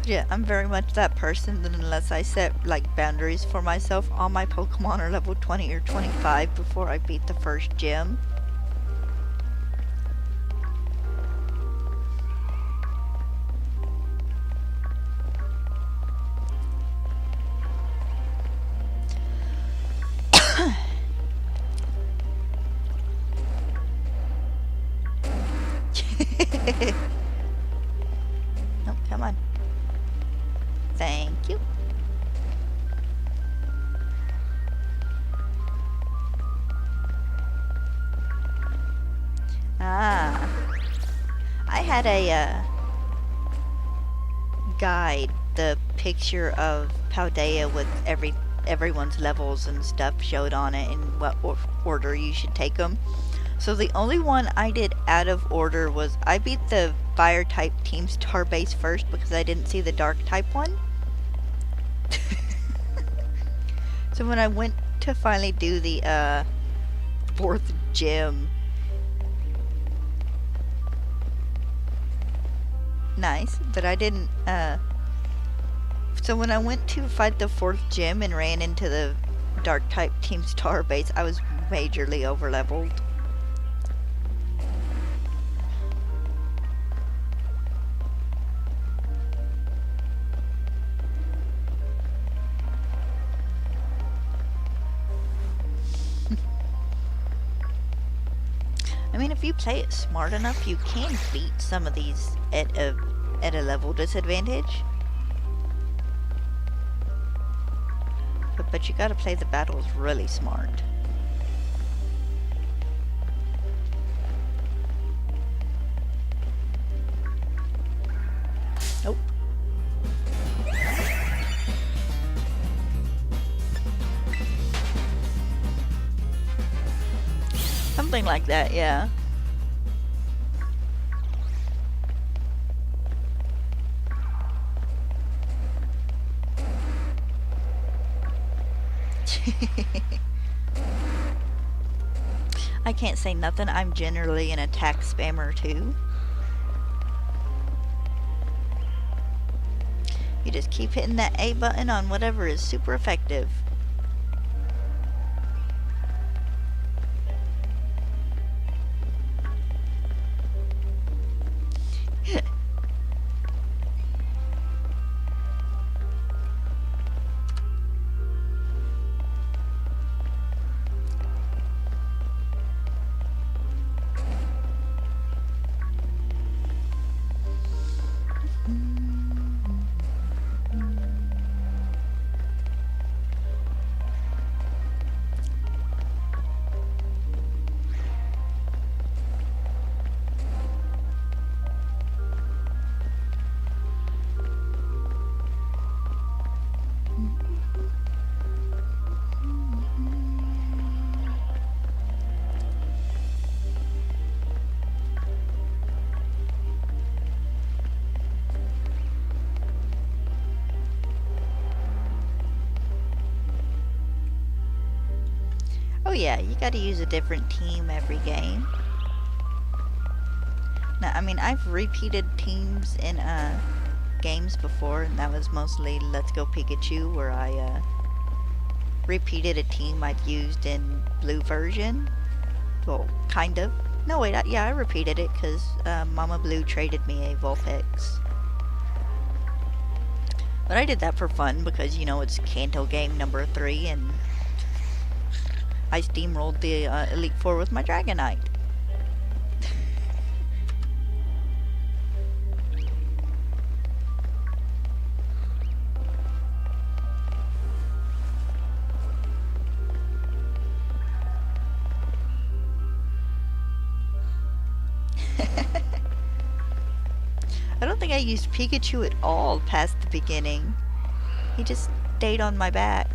S1: Yeah, I'm very much that person that unless I set, like, boundaries for myself, all my Pokemon are level 20 or 25 before I beat the first gym. No, come on. Thank you. Ah. I had a guide, the picture of Paldea with everyone's levels and stuff showed on it and what order you should take them. So the only one I did out of order was I beat the fire type team star base first because I didn't see the dark type one. So when I went to finally do the 4th gym, nice, but I didn't so when I went to fight the 4th gym and ran into the dark type team star base, I was majorly overleveled. I mean, if you play it smart enough, you can beat some of these at a level disadvantage. But you gotta play the battles really smart. Nope. Something like that, yeah. I can't say nothing. I'm generally an attack spammer too. You just keep hitting that A button on whatever is super effective. yeah, you gotta use a different team every game. Now, I mean, I've repeated teams in games before, and that was mostly Let's Go Pikachu, where I repeated a team I'd used in blue version. Well, kind of. No, wait, yeah, I repeated it because Mama Blue traded me a Vulpix. But I did that for fun because, you know, it's Kanto game number 3, and I steamrolled the Elite Four with my Dragonite. I don't think I used Pikachu at all past the beginning. He just stayed on my back,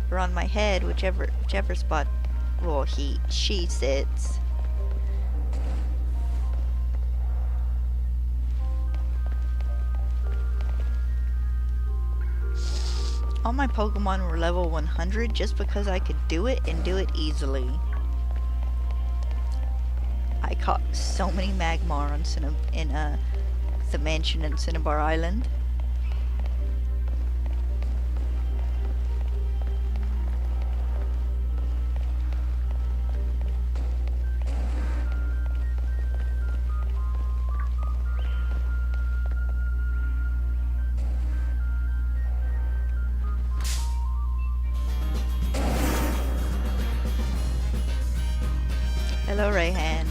S1: or on my head, whichever spot, well, she sits. All my Pokemon were level 100 just because I could do it and do it easily. I caught so many Magmar in the mansion in Cinnabar Island. Hello, Rayhan.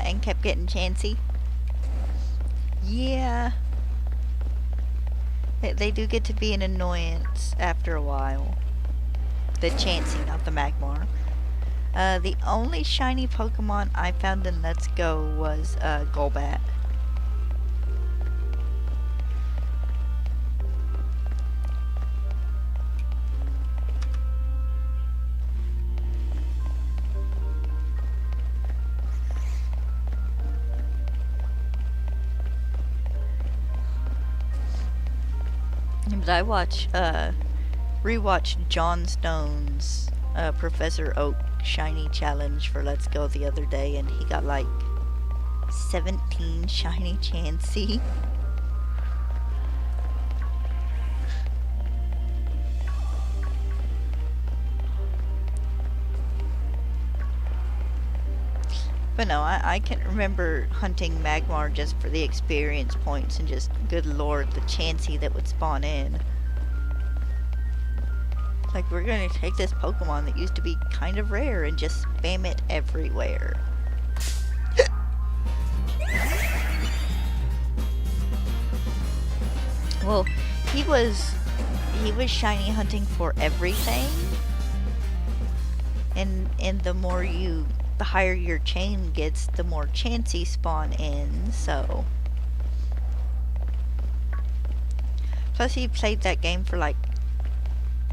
S1: And kept getting chancy. Yeah. They do get to be an annoyance after a while. The Chansey, not the Magmar. The only shiny Pokemon I found in Let's Go was Golbat. But I rewatched John Stone's Professor Oak shiny challenge for Let's Go the other day, and he got like 17 shiny Chansey. But no, I can remember hunting Magmar just for the experience points, and just, good lord, the Chansey that would spawn in. Like, we're gonna take this Pokemon that used to be kind of rare and just spam it everywhere. Well, he was shiny hunting for everything. And the higher your chain gets, the more Chansey spawn in, so. Plus he played that game for like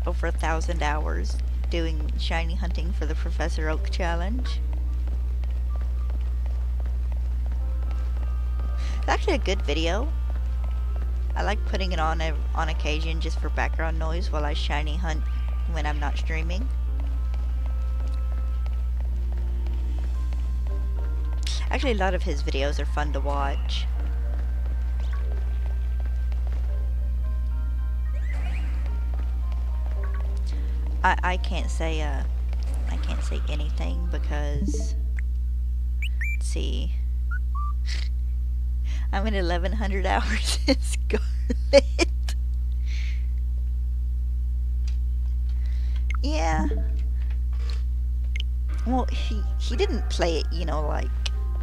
S1: over 1,000 hours doing shiny hunting for the Professor Oak challenge. It's actually a good video. I like putting it on occasion just for background noise while I shiny hunt when I'm not streaming. Actually, a lot of his videos are fun to watch. I can't say anything because, let's see, I'm at 1,100 hours in Scarlet. Yeah. Well, he didn't play it, you know, like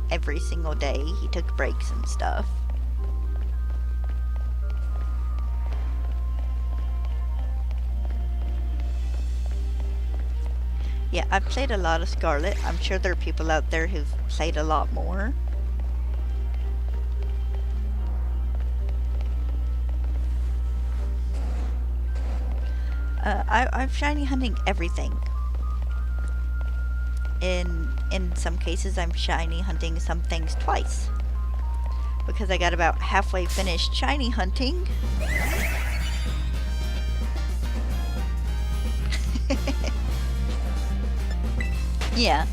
S1: every single day. He took breaks and stuff. Yeah, I've played a lot of Scarlet. I'm sure there are people out there who've played a lot more. I'm shiny hunting everything. In some cases, I'm shiny hunting some things twice. because I got about halfway finished shiny hunting. Yeah,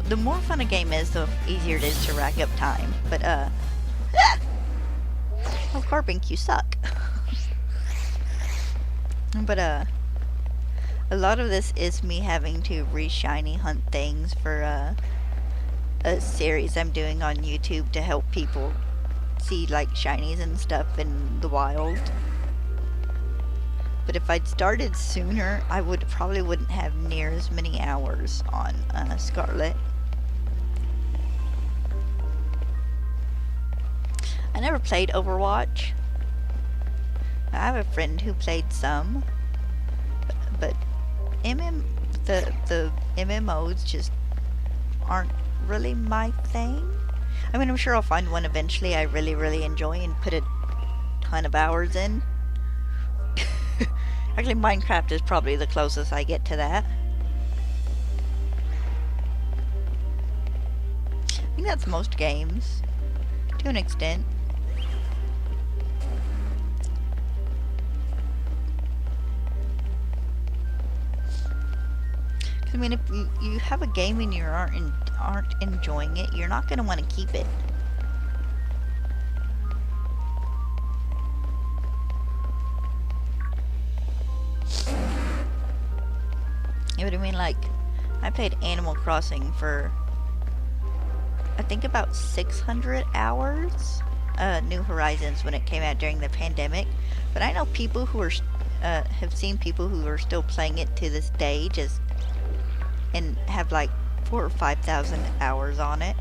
S1: the more fun a game is, the easier it is to rack up time. But, oh, Carbink, you suck. But, a lot of this is me having to re-shiny hunt things for, a series I'm doing on YouTube to help people see, like, shinies and stuff in the wild. But if I'd started sooner, I probably wouldn't have near as many hours on Scarlet. I never played Overwatch. I have a friend who played some, but the MMOs just aren't really my thing. I mean, I'm sure I'll find one eventually I really, really enjoy and put a ton of hours in. Actually, Minecraft is probably the closest I get to that. I think that's most games, to an extent. I mean, if you have a game and you aren't enjoying it, you're not going to want to keep it. You know what I mean? Like, I played Animal Crossing for, I think, about 600 hours. New Horizons, when it came out during the pandemic. But I know people who are, have seen people who are still playing it to this day, and have like 4,000 or 5,000 hours on it.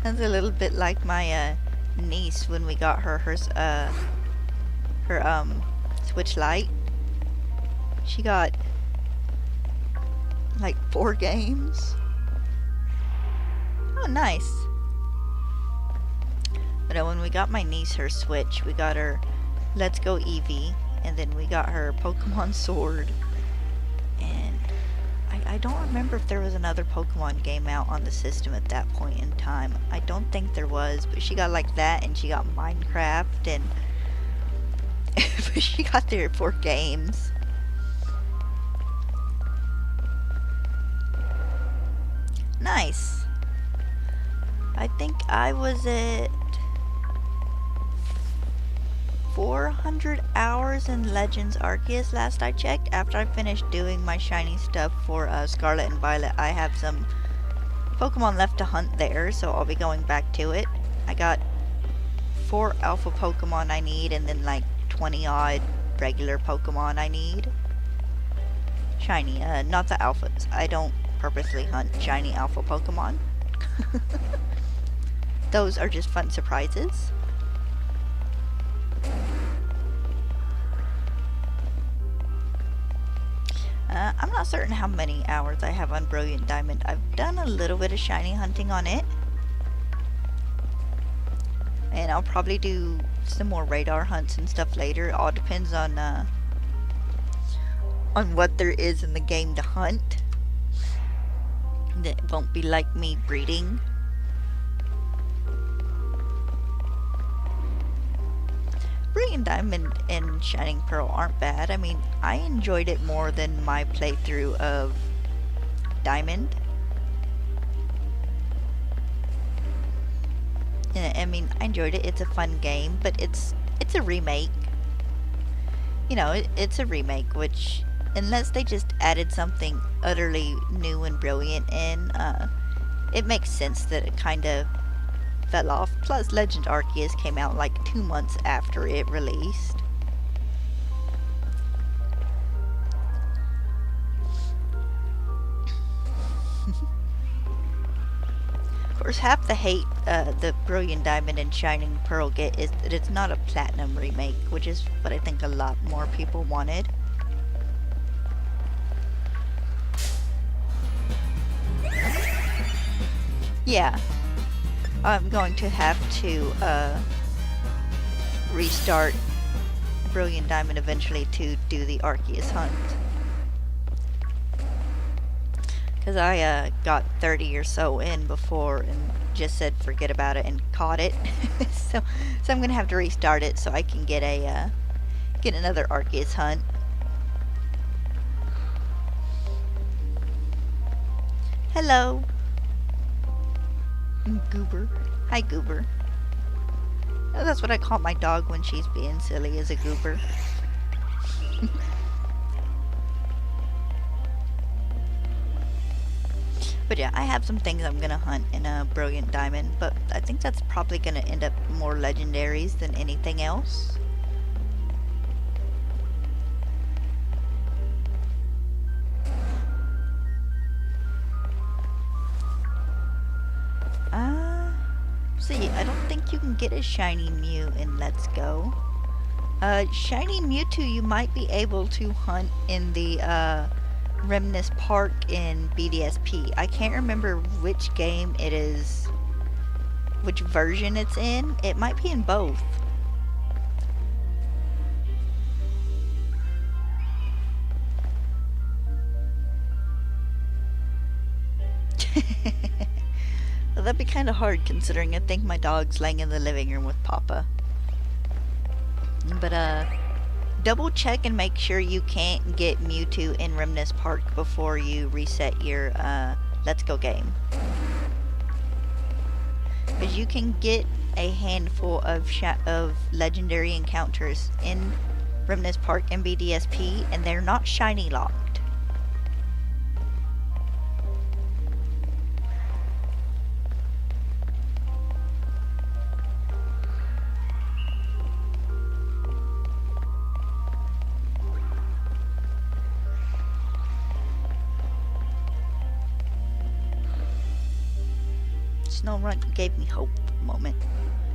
S1: Sounds a little bit like my niece when we got her Switch Lite. She got like 4 games. Oh, nice. But when we got my niece her Switch, we got her Let's Go Eevee, and then we got her Pokemon Sword. And I don't remember if there was another Pokemon game out on the system at that point in time. I don't think there was, but she got like that, and she got Minecraft, and but she got there 4 games. Nice. I think I was at 400 hours in Legends Arceus last I checked. After I finished doing my shiny stuff for Scarlet and Violet, I have some Pokemon left to hunt there, so I'll be going back to it. I got 4 alpha Pokemon I need, and then like 20 odd regular Pokemon I need. Shiny, not the alphas. I don't purposely hunt shiny alpha Pokemon. Those are just fun surprises. I'm not certain how many hours I have on Brilliant Diamond. I've done a little bit of shiny hunting on it. And I'll probably do some more radar hunts and stuff later. It all depends on what there is in the game to hunt. It won't be like me breeding. Brilliant Diamond and Shining Pearl aren't bad. I mean, I enjoyed it more than my playthrough of Diamond. Yeah, I mean, I enjoyed it. It's a fun game, but it's a remake. You know, it's a remake, which, unless they just added something utterly new and brilliant in, it makes sense that it kind of fell off. Plus, Legend Arceus came out like 2 months after it released. Of course, half the hate the Brilliant Diamond and Shining Pearl get is that it's not a Platinum remake, which is what I think a lot more people wanted. Yeah, I'm going to have to restart Brilliant Diamond eventually to do the Arceus hunt. Because I got 30 or so in before and just said forget about it and caught it. so I'm going to have to restart it so I can get a get another Arceus hunt. Hello. Goober. Hi, Goober. Oh, that's what I call my dog when she's being silly, is a goober. But yeah, I have some things I'm gonna hunt in a Brilliant Diamond, but I think that's probably gonna end up more legendaries than anything else. See, I don't think you can get a shiny Mew in Let's Go. Shiny Mewtwo you might be able to hunt in the Remnus Park in BDSP. I can't remember which game it is, which version it's in. It might be in both. Well, that'd be kind of hard considering I think my dog's laying in the living room with Papa. But double check and make sure you can't get Mewtwo in Remnus Park before you reset your Let's Go game. Because you can get a handful of legendary encounters in Remnus Park and BDSP, and they're not shiny locked. Snow Run gave me hope for a moment.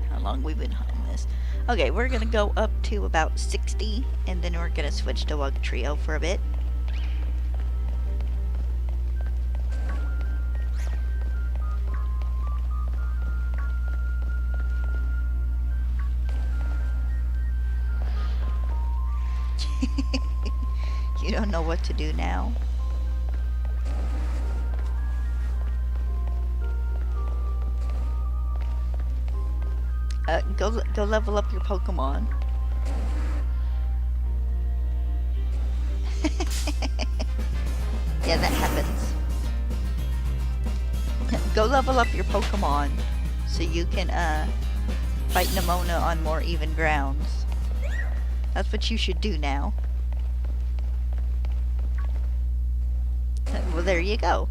S1: How long we've been hunting this. Okay, we're gonna go up to about 60, and then we're gonna switch to Wugtrio for a bit. You don't know what to do now. Go level up your Pokemon. Yeah, that happens. Go level up your Pokemon so you can fight Nemona on more even grounds. That's what you should do now. Well, there you go.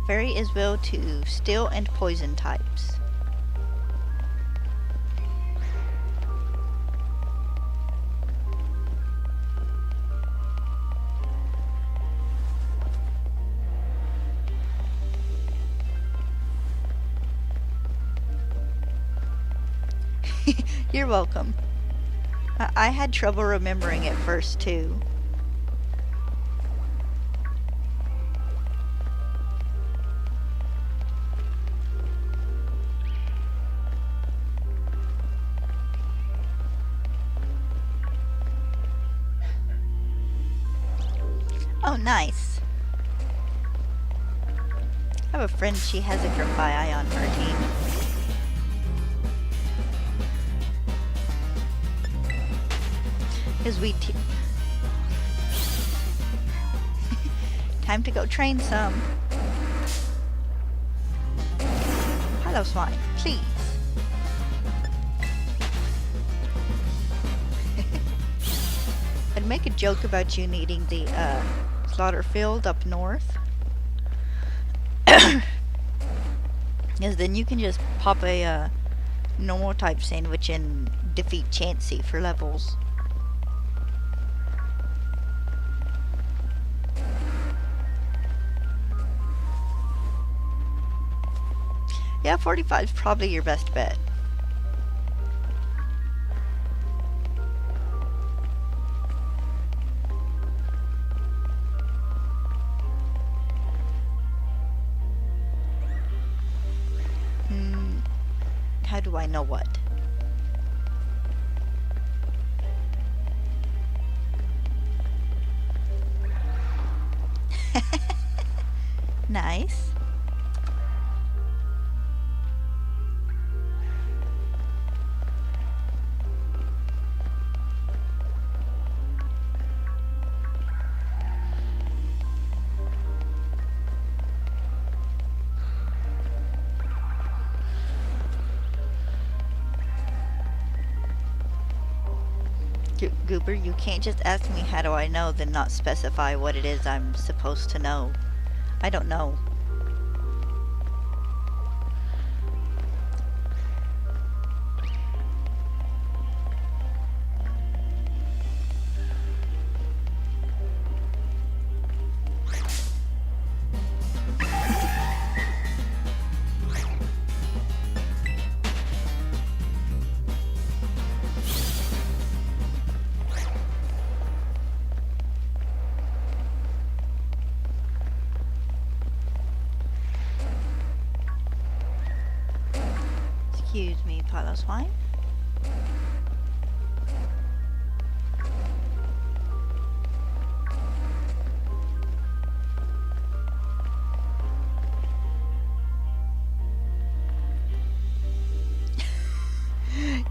S1: Fairy is will to steel and poison types. You're welcome. I had trouble remembering at first too. Oh, nice. I have a friend, she has a Grafaiai on her team. Because time to go train some. Piloswine, please. I'd make a joke about you needing the slaughter field up north. Because then you can just pop a normal type sandwich and defeat Chansey for levels. Yeah, 45 is probably your best bet. How do I know what? Nice. Goober, you can't just ask me how do I know, then not specify what it is I'm supposed to know. I don't know. Excuse me, Piloswine.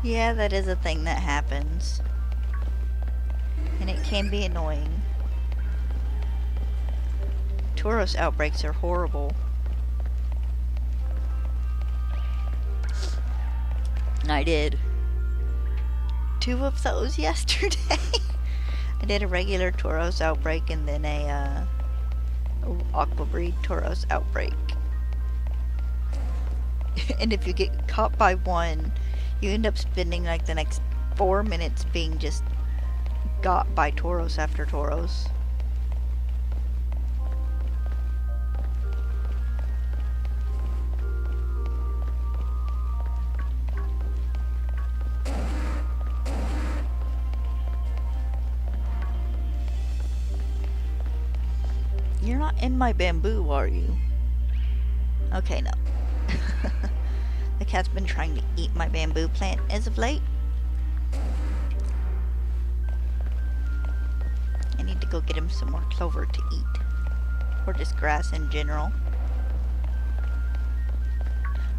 S1: Yeah, that is a thing that happens. And it can be annoying. Tauros outbreaks are horrible. And I did 2 of those yesterday. I did a regular Tauros outbreak and then a aqua breed Tauros outbreak. And if you get caught by one, you end up spending like the next 4 minutes being just got by Tauros after Tauros. You're not in my bamboo, are you? Okay, no. The cat's been trying to eat my bamboo plant as of late. I need to go get him some more clover to eat. Or just grass in general.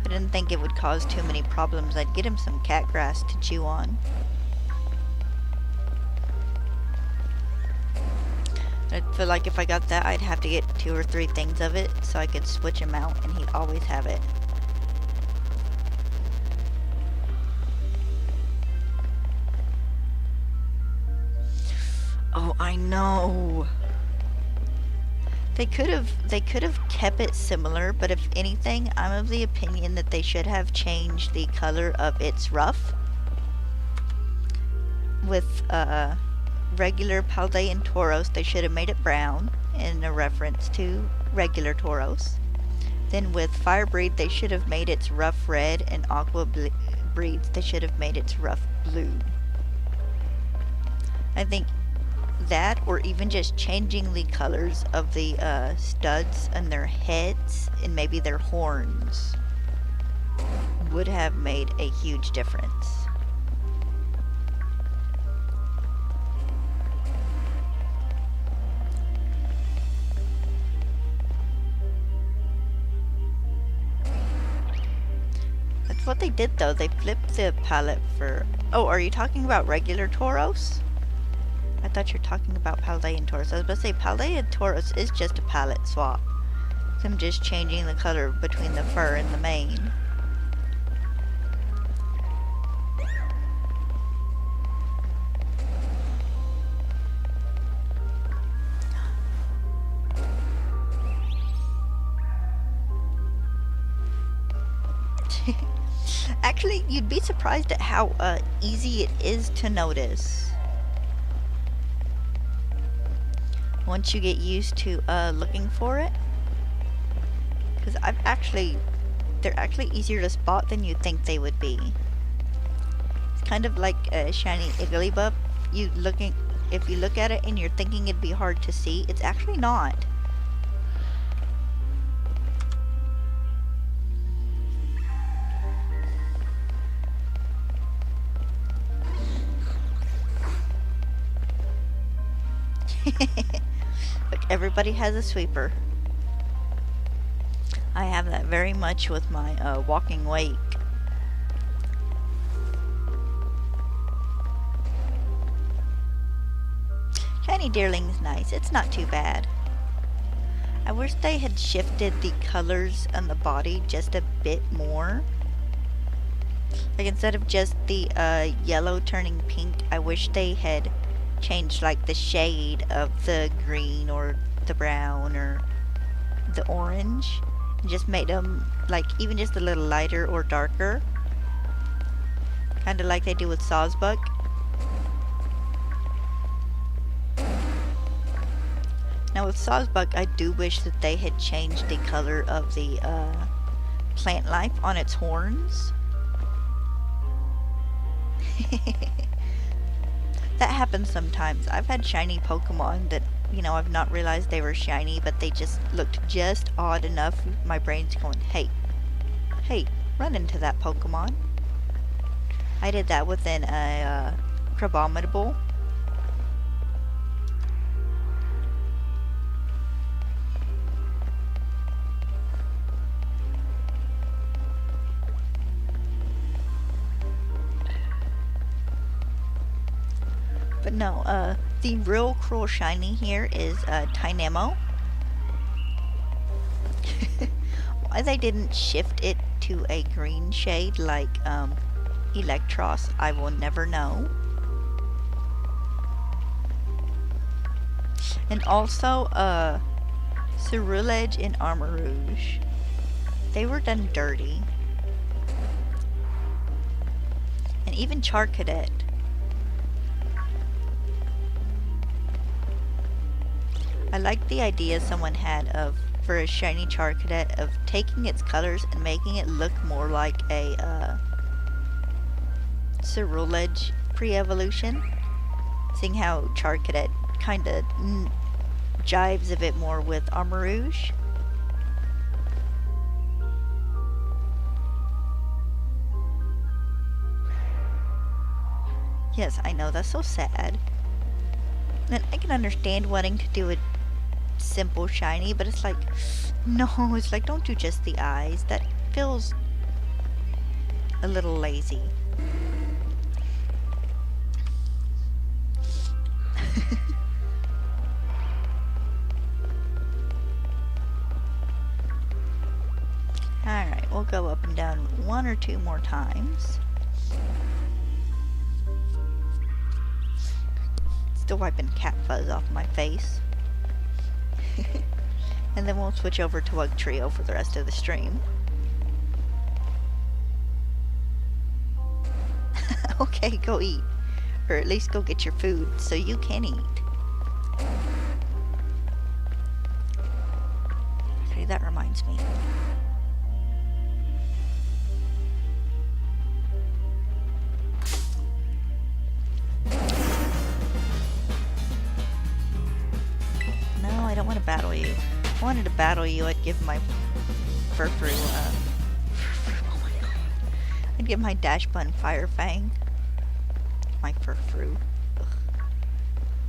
S1: I didn't think it would cause too many problems. I'd get him some cat grass to chew on. I feel like if I got that, I'd have to get 2 or 3 things of it so I could switch him out and he'd always have it. Oh, I know. They could have kept it similar, but if anything, I'm of the opinion that they should have changed the color of its ruff. With regular Paldean Tauros, they should have made it brown in a reference to regular Tauros. Then with Fire Breed, they should have made its ruff red, and Aqua Breeds, they should have made its ruff blue. I think that, or even just changing the colors of the studs and their heads and maybe their horns would have made a huge difference. That's what they did though. They flipped the palette for... Oh, are you talking about regular Tauros? I thought you were talking about Pallet and Tauros. I was about to say, Pallet and Tauros is just a palette swap. So I'm just changing the color between the fur and the mane. Actually, you'd be surprised at how easy it is to notice. Once you get used to looking for it. Because they're actually easier to spot than you'd think they would be. It's kind of like a shiny Igglybuff. If you look at it and you're thinking it'd be hard to see, it's actually not. Look, everybody has a sweeper. I have that very much with my walking wake. Shiny Deerling's nice. It's not too bad. I wish they had shifted the colors on the body just a bit more. Like instead of just the yellow turning pink, I wish they had changed like the shade of the green or the brown or the orange. And just made them like even just a little lighter or darker. Kind of like they do with Sawsbuck. Now with Sawsbuck, I do wish that they had changed the color of the plant life on its horns. That happens sometimes. I've had shiny Pokemon that, you know, I've not realized they were shiny, but they just looked just odd enough. My brain's going, hey, run into that Pokemon. I did that within a Crabominable. But no, the real cruel shiny here is Tynamo. Why they didn't shift it to a green shade like Electros, I will never know. And also, Ceruledge and Armarouge. They were done dirty. And even Charcadet. I like the idea someone had for a shiny Charcadet of taking its colors and making it look more like a Ceruledge pre-evolution. Seeing how Charcadet kinda jives a bit more with Armarouge. Yes, I know, that's so sad. And I can understand wanting to do a simple shiny, but it's like, no, it's like, don't do just the eyes. That feels a little lazy. Alright, we'll go up and down one or two more times. Still wiping cat fuzz off my face. And then we'll switch over to Wugtrio for the rest of the stream. Okay, go eat. Or at least go get your food so you can eat. Okay, that reminds me. No, I don't want to battle you. If I wanted to battle you, I'd give my Furfrou, oh my god. I'd give my Dash Bun Fire Fang. My Furfrou. Ugh.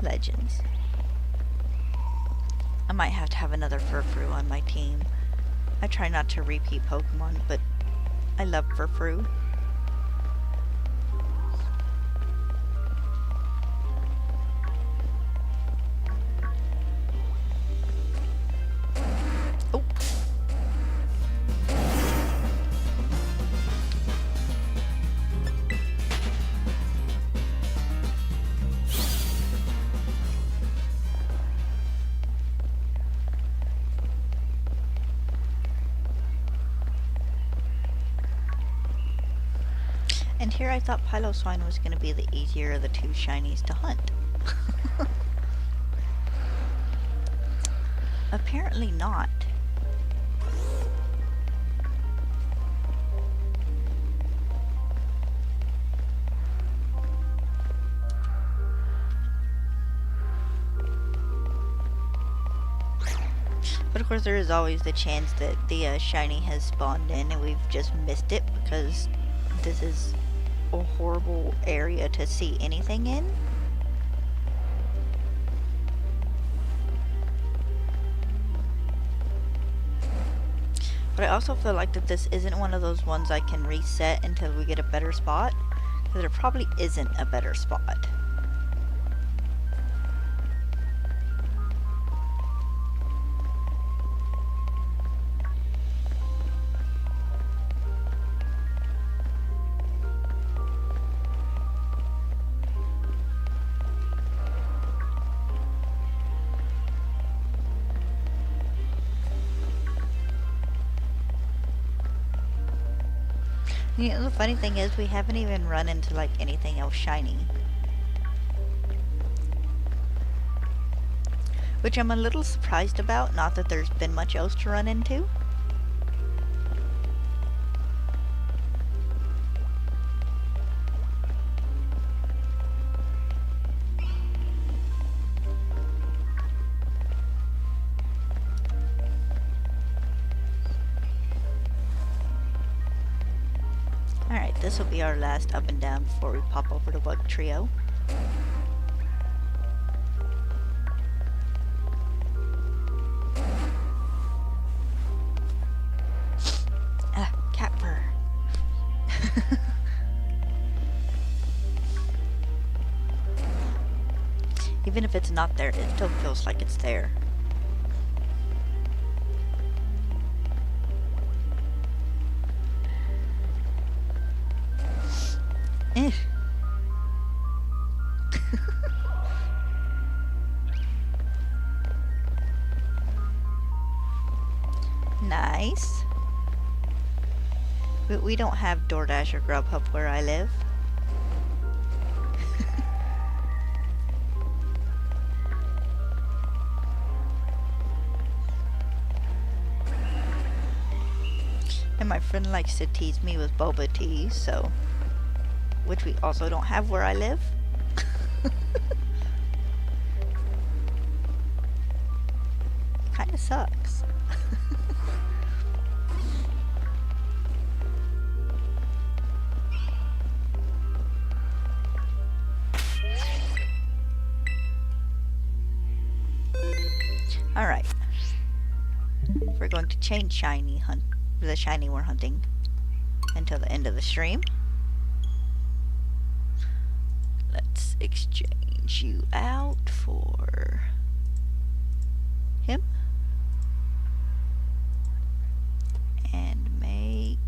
S1: Legends. I might have to have another Furfrou on my team. I try not to repeat Pokemon, but I love Furfrou. And here I thought Piloswine was going to be the easier of the two shinies to hunt. Apparently not. But of course there is always the chance that the shiny has spawned in and we've just missed it because this is a horrible area to see anything in. But I also feel like that this isn't one of those ones I can reset until we get a better spot, because there probably isn't a better spot. You know, the funny thing is we haven't even run into like anything else shiny. Which I'm a little surprised about, not that there's been much else to run into. Alright, this will be our last up and down before we pop over to Wugtrio. Cat fur. Even if it's not there, it still feels like it's there. Nice. But we don't have DoorDash or Grubhub where I live. And my friend likes to tease me with boba tea, so... which we also don't have where I live. Kinda sucks. Alright. We're going to change the shiny we're hunting until the end of the stream. Let's exchange you out for him. And make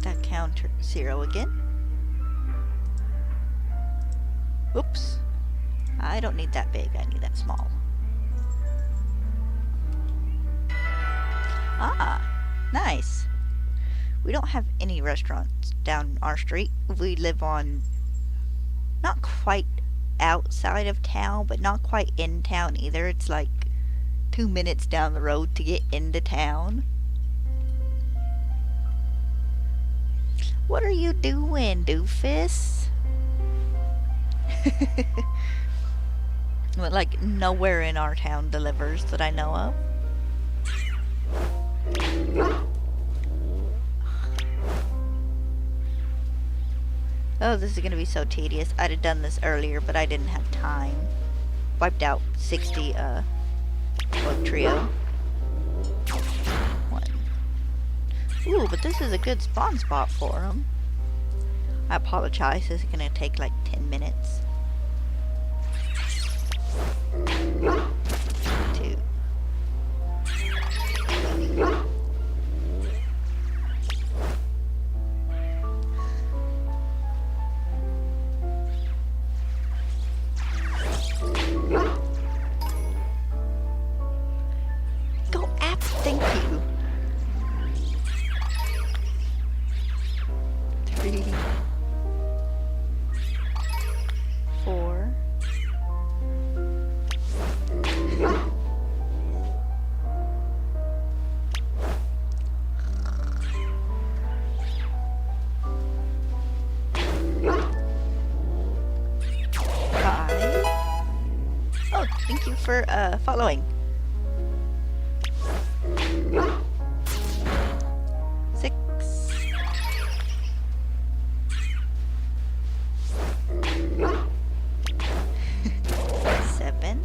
S1: that counter 0 again. Oops. I don't need that big, I need that small. Ah, nice. We don't have any restaurants down our street. We live on not quite outside of town, but not quite in town either. It's like 2 minutes down the road to get into town. What are you doing, doofus? But like nowhere in our town delivers that I know of. Oh, this is gonna be so tedious. I'd have done this earlier, but I didn't have time. Wiped out 60 Wugtrio. One. Ooh, but this is a good spawn spot for them. I apologize, this is gonna take like 10 minutes. 2. Thank you. 3, 4. Oh, thank you for following. 6. 7.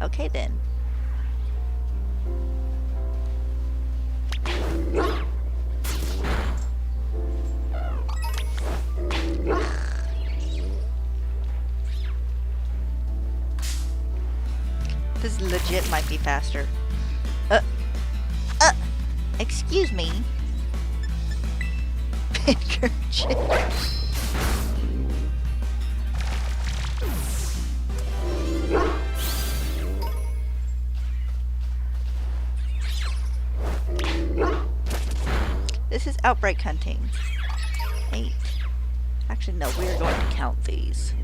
S1: Okay then. This legit might be faster. Excuse me. Pincurchin. This is outbreak hunting. 8. Actually, no, we're going to count these.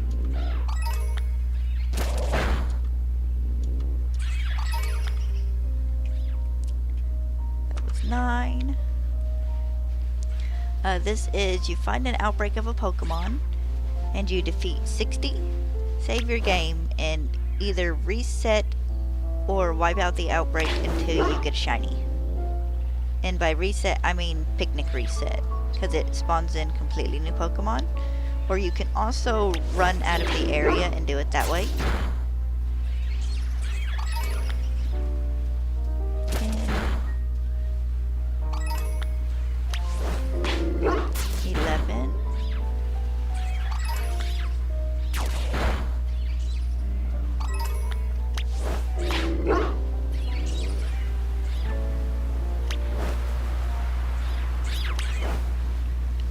S1: That was 9. This is you find an outbreak of a Pokemon and you defeat 60, save your game, and either reset or wipe out the outbreak until you get a shiny. And by reset, I mean picnic reset, because it spawns in completely new Pokemon. Or you can also run out of the area and do it that way. 11.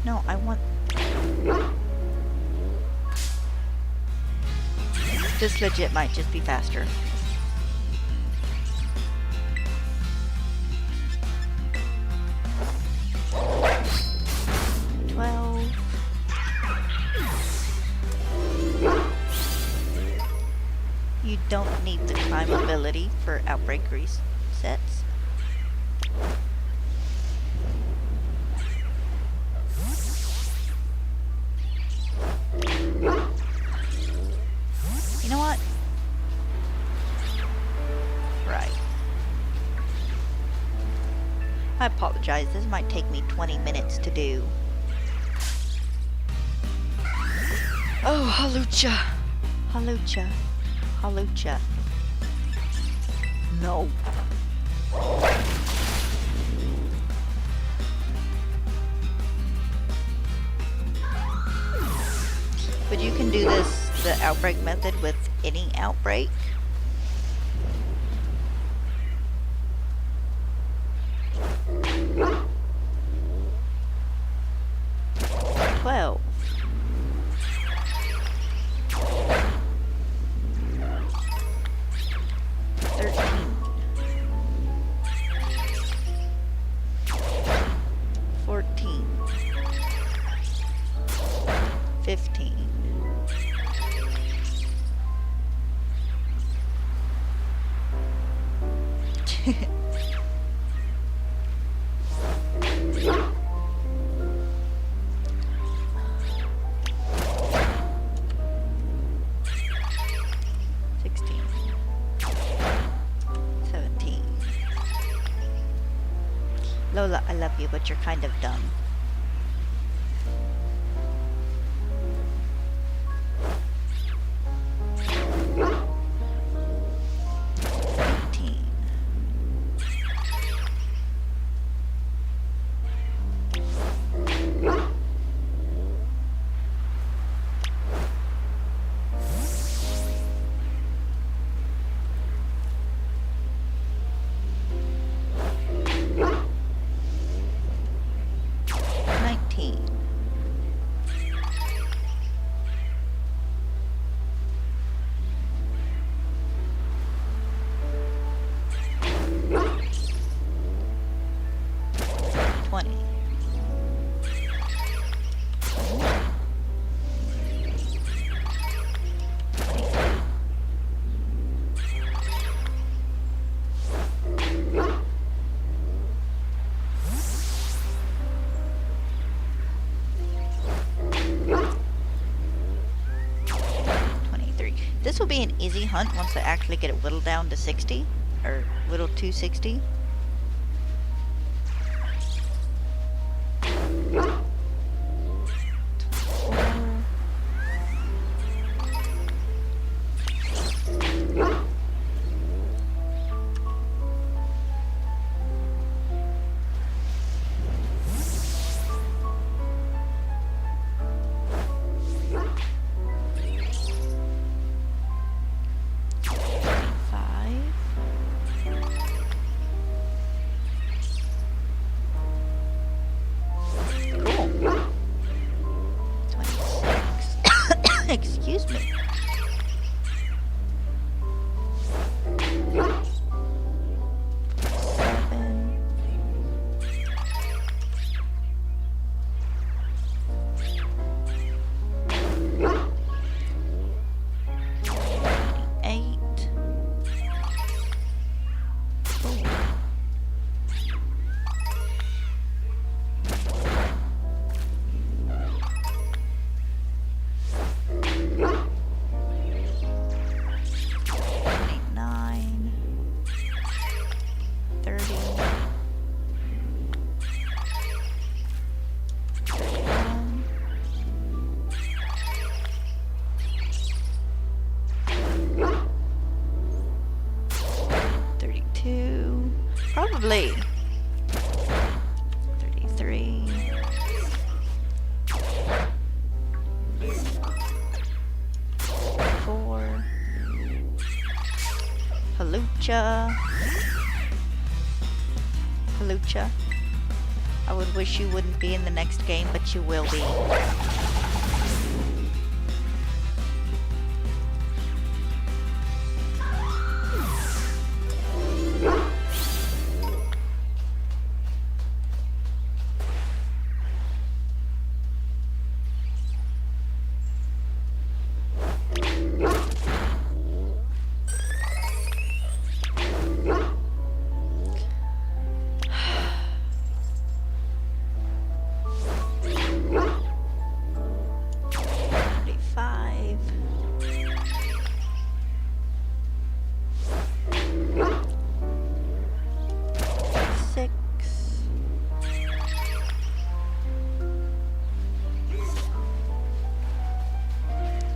S1: No, I want... This legit might just be faster. 12. You don't need the climb ability for outbreak resets. You know what? Right. I apologize. This might take me 20 minutes to do. Oh, Halucha. Halucha. Halucha. No. But you can do this, the outbreak method, with any outbreak. Twelve. 13. 14. 15. 16. 17. Lola, I love you, but you're kind of dumb. 18. 19. This will be an easy hunt once I actually get it whittled down to 60. Or whittled to 60. Excuse me. Probably 33. Four. Halucha. Halucha. I would wish you wouldn't be in the next game, but you will be.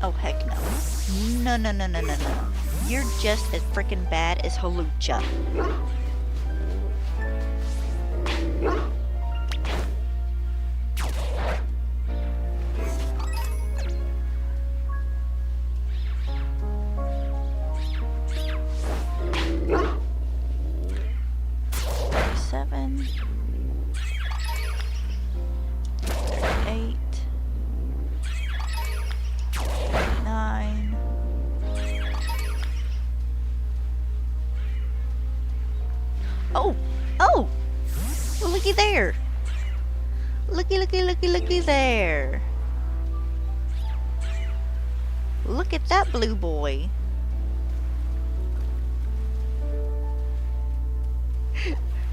S1: Oh, heck no. No, no, no, no, no, no. You're just as freaking bad as Halucha. Oh! Oh! Well, looky there! Looky, looky, looky, looky there! Look at that blue boy!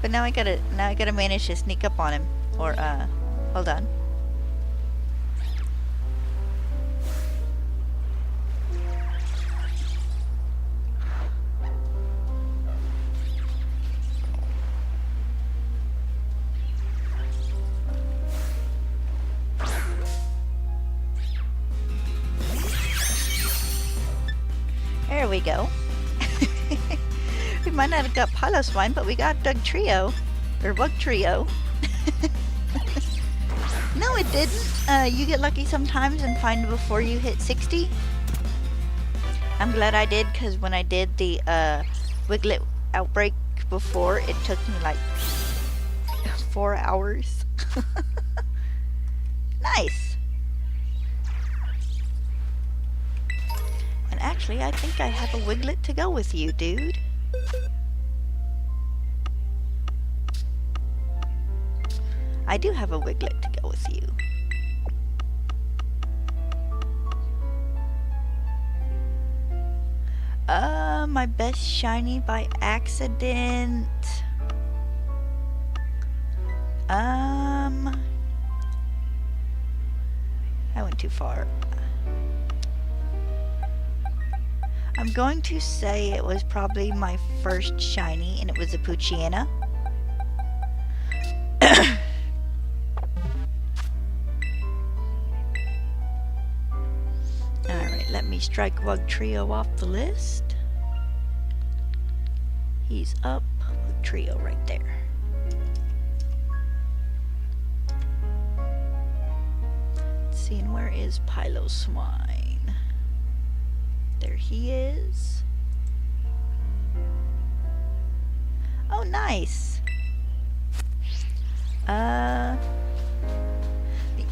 S1: But now I gotta manage to sneak up on him. Or, hold on. There we go. We might not have got Piloswine, but we got Wugtrio. Or Wugtrio. No, it didn't. You get lucky sometimes and find it before you hit 60. I'm glad I did, because when I did the Wiglet outbreak before, it took me like 4 hours. Nice. And actually, I think I have a Wiglet to go with you, dude. I do have a Wiglet to go with you. My best shiny by accident. I went too far. I'm going to say it was probably my first shiny, and it was a Poochyena. Alright, let me strike Wugtrio off the list. He's up. Wugtrio right there. Let's see, and where is Piloswine? There he is. Oh, nice. The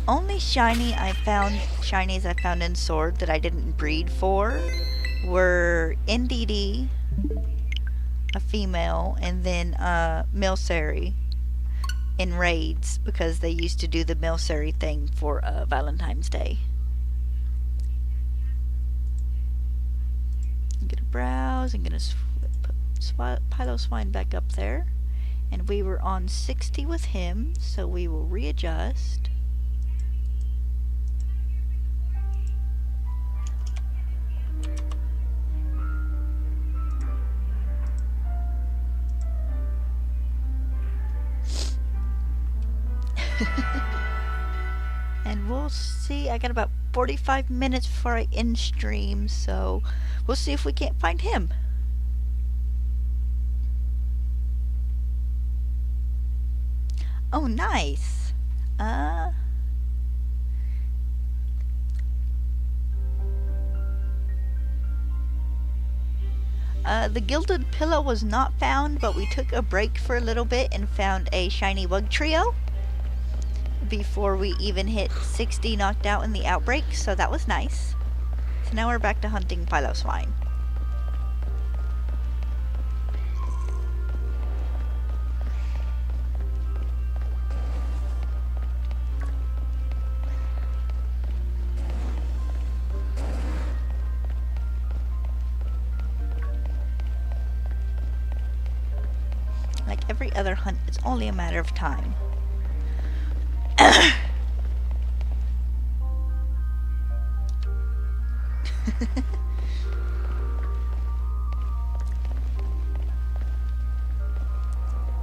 S1: only shinies I found in Sword that I didn't breed for were NDD, a female, and then Milcery in raids, because they used to do the Milcery thing for Valentine's Day. I'm gonna browse. I'm gonna put Piloswine back up there, and we were on 60 with him, so we will readjust. And we'll see. I got about 45 minutes before I end stream, so we'll see if we can't find him. Oh, nice. The Gilded Pillow was not found, but we took a break for a little bit and found a shiny Wugtrio before we even hit 60 knocked out in the outbreak, so that was nice. So now we're back to hunting Piloswine. Like every other hunt, it's only a matter of time.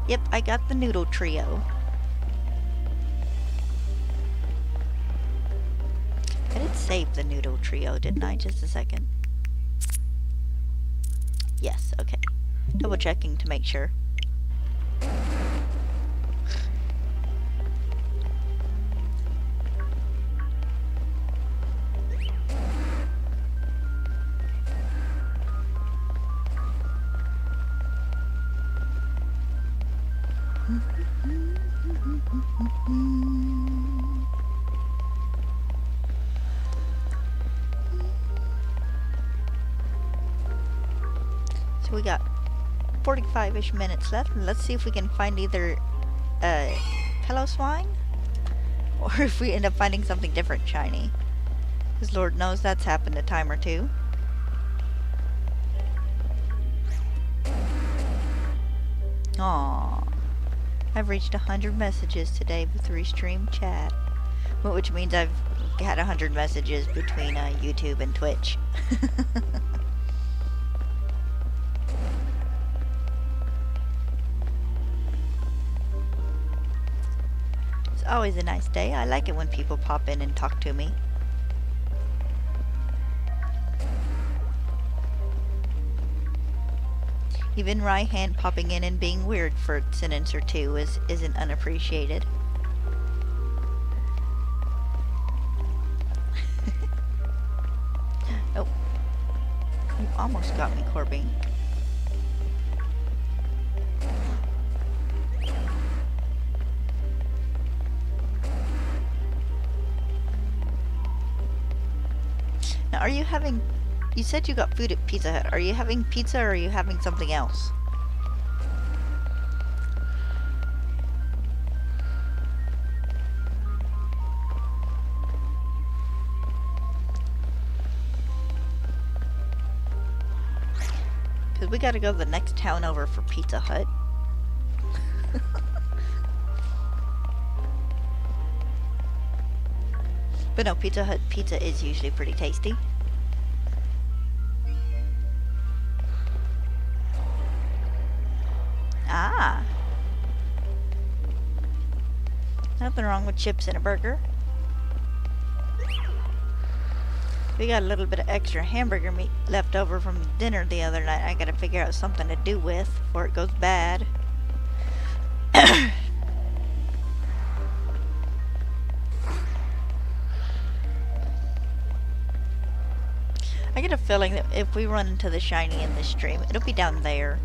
S1: Yep, I got the noodle trio. I did save the noodle trio, didn't I? Just a second. Yes, okay. Double checking to make sure. So we got 45-ish minutes left, and let's see if we can find either Piloswine, or if we end up finding something different shiny. Because Lord knows that's happened a time or two. Aww. I've reached 100 messages today with Restream chat. Which means I've had 100 messages between YouTube and Twitch. It's always a nice day. I like it when people pop in and talk to me. Even Raihan popping in and being weird for a sentence or two isn't unappreciated. Oh. You almost got me, Corby. Now, are you having... You said you got food at Pizza Hut. Are you having pizza or are you having something else? Because we gotta go to the next town over for Pizza Hut. But no, Pizza Hut pizza is usually pretty tasty. Nothing wrong with chips in a burger. We got a little bit of extra hamburger meat left over from dinner the other night. I gotta figure out something to do with before it goes bad. I get a feeling that if we run into the shiny in this stream, it'll be down there.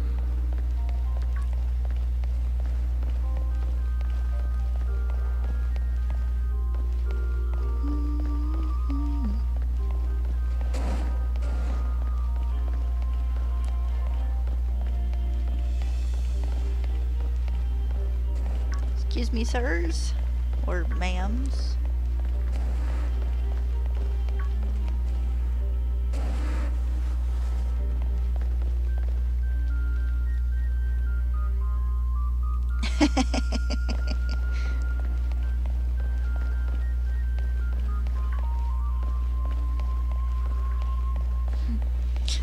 S1: Excuse me, sirs, or ma'ams.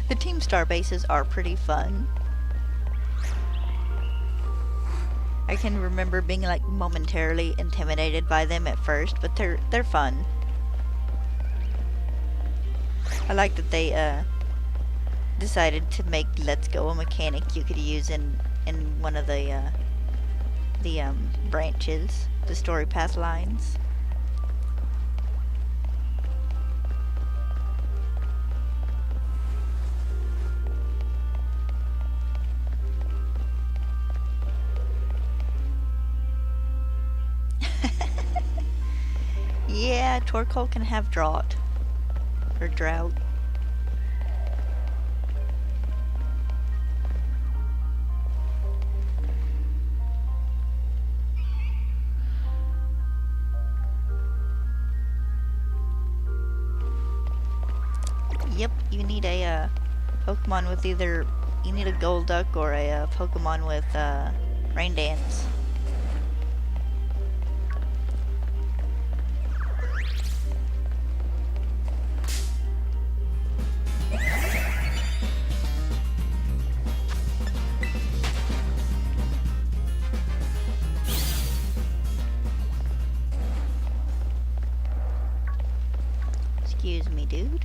S1: The Team Star bases are pretty fun. I can remember being like momentarily intimidated by them at first, but they're fun. I like that they decided to make Let's Go a mechanic you could use in one of the branches, the story path lines. Yeah, Torkoal can have drought. Or drought. Yep, you need a Pokemon with either... You need a Golduck or a Pokemon with Rain Dance. Excuse me, dude.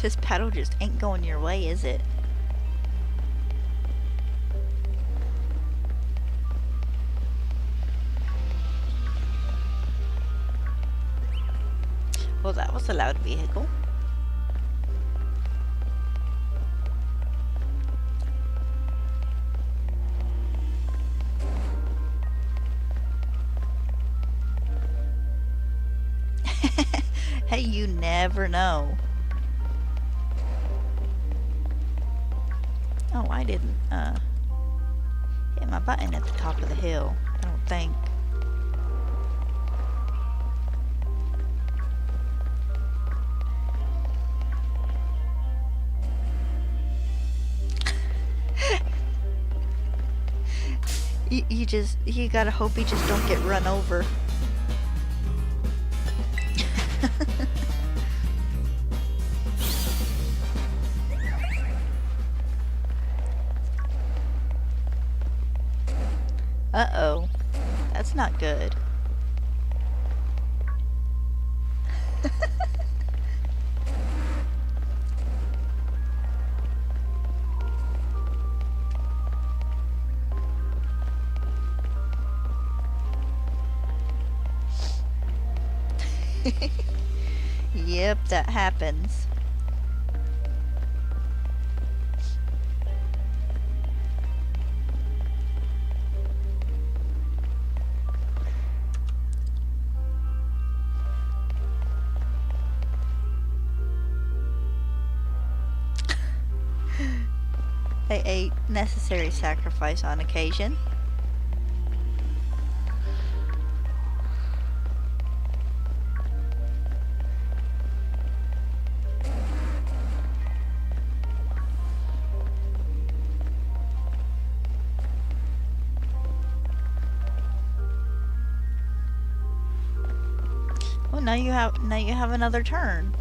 S1: This paddle just ain't going your way, is it? Well, that was a loud vehicle. Hey, you never know. Oh, I didn't, hit my button at the top of the hill, I don't think. You gotta hope you just don't get run over. Uh-oh. That's not good. Yep, that happens. A necessary sacrifice on occasion. Well, now you have another turn.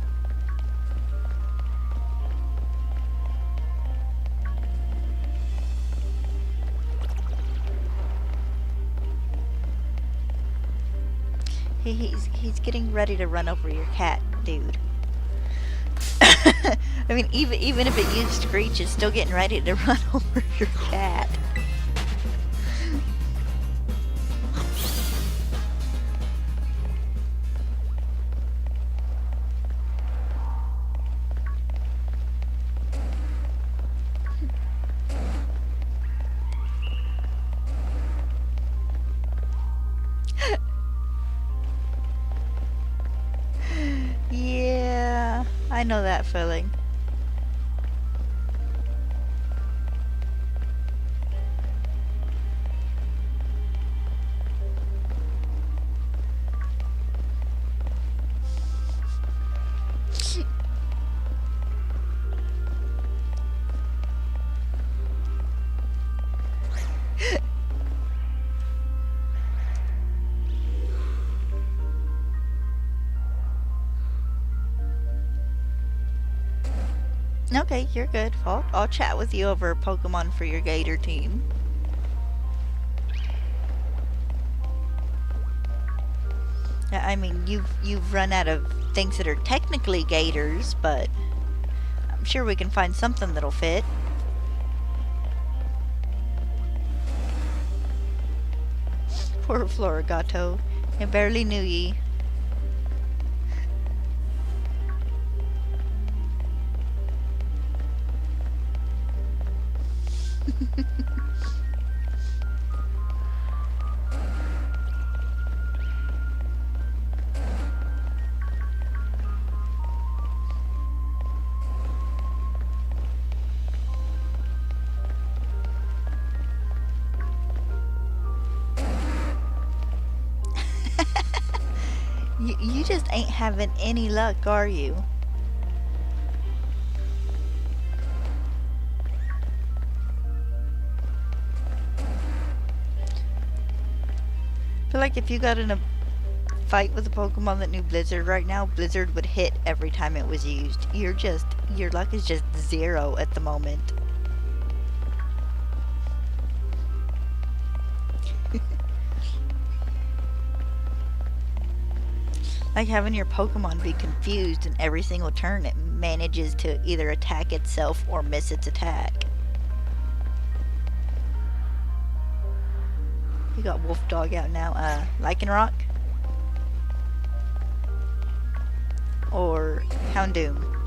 S1: He's getting ready to run over your cat, dude. I mean, even if it used Screech, it's still getting ready to run over your cat. Yeah, I know that feeling. Okay, you're good. I'll chat with you over Pokemon for your Gator team. I mean, you've run out of things that are technically Gators, but I'm sure we can find something that'll fit. Poor Florigato. I barely knew ye. You just ain't having any luck, are you? I feel like if you got in a fight with a Pokemon that knew Blizzard right now, Blizzard would hit every time it was used. Your luck is just 0 at the moment. Like having your Pokemon be confused and every single turn it manages to either attack itself or miss its attack. You got Wolf Dog out now. Lycanroc? Or Houndoom?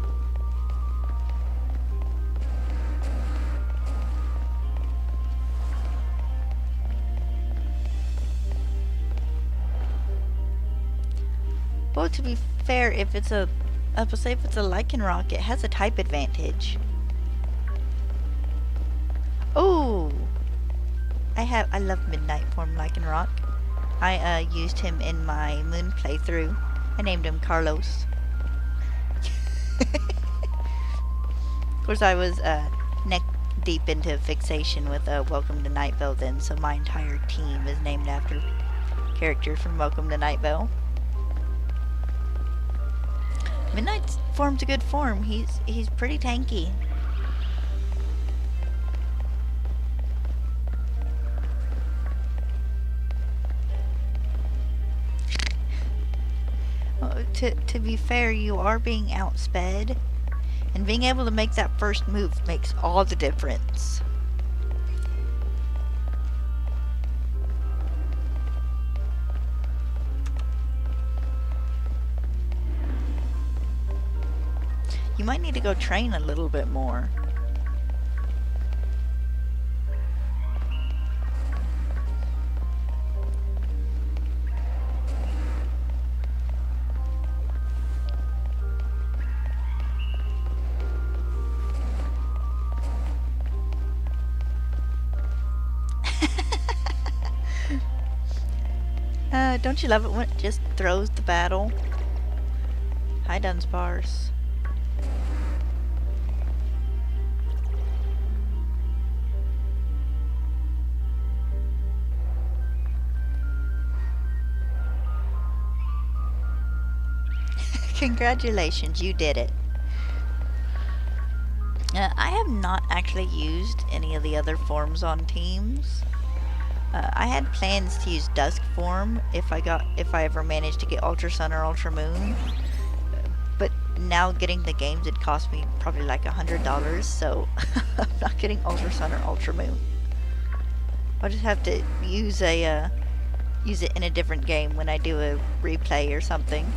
S1: Well, to be fair, if it's a Lycanroc, it has a type advantage. Oh, I love Midnight Form Lycanroc. I used him in my Moon playthrough. I named him Carlos. Of course, I was neck deep into fixation with Welcome to Night Vale then, so my entire team is named after characters from Welcome to Night Vale. Midnight form's a good form. He's pretty tanky. Well, to be fair, you are being outsped, and being able to make that first move makes all the difference. You might need to go train a little bit more. Don't you love it when it just throws the battle? Hi, Dunsparce. Congratulations, you did it. I have not actually used any of the other forms on teams. I had plans to use Dusk form if I ever managed to get Ultra Sun or Ultra Moon, but now getting the games it cost me probably like $100, so I'm not getting Ultra Sun or Ultra Moon. I'll just have to use it in a different game when I do a replay or something.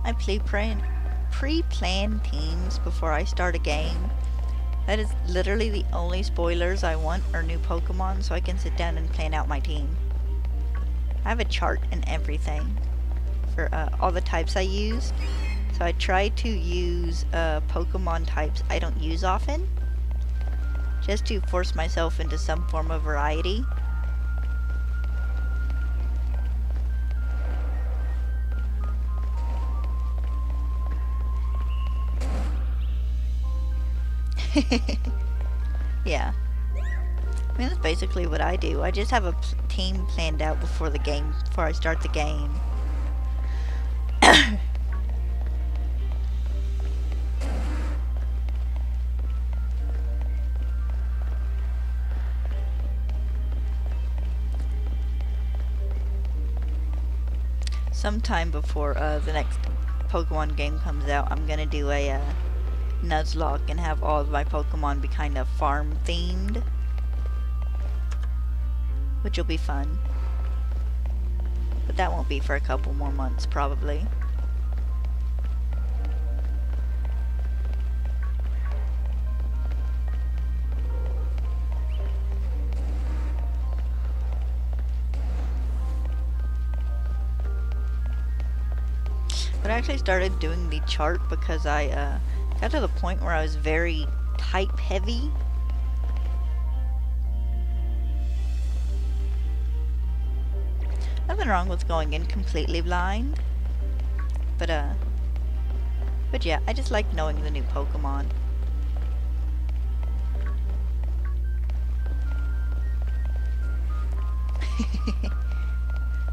S1: I pre-plan teams before I start a game. That is literally the only spoilers I want are new Pokemon, so I can sit down and plan out my team. I have a chart and everything for all the types I use, so I try to use Pokemon types I don't use often, just to force myself into some form of variety. Yeah. I mean, that's basically what I do. I just have a team planned out before I start the game. Sometime before the next Pokemon game comes out, I'm gonna do a Nuzlocke and have all of my Pokemon be kind of farm themed, which will be fun, but that won't be for a couple more months probably. But I actually started doing the chart because I got to the point where I was very type heavy. Nothing wrong with going in completely blind. But yeah, I just like knowing the new Pokemon.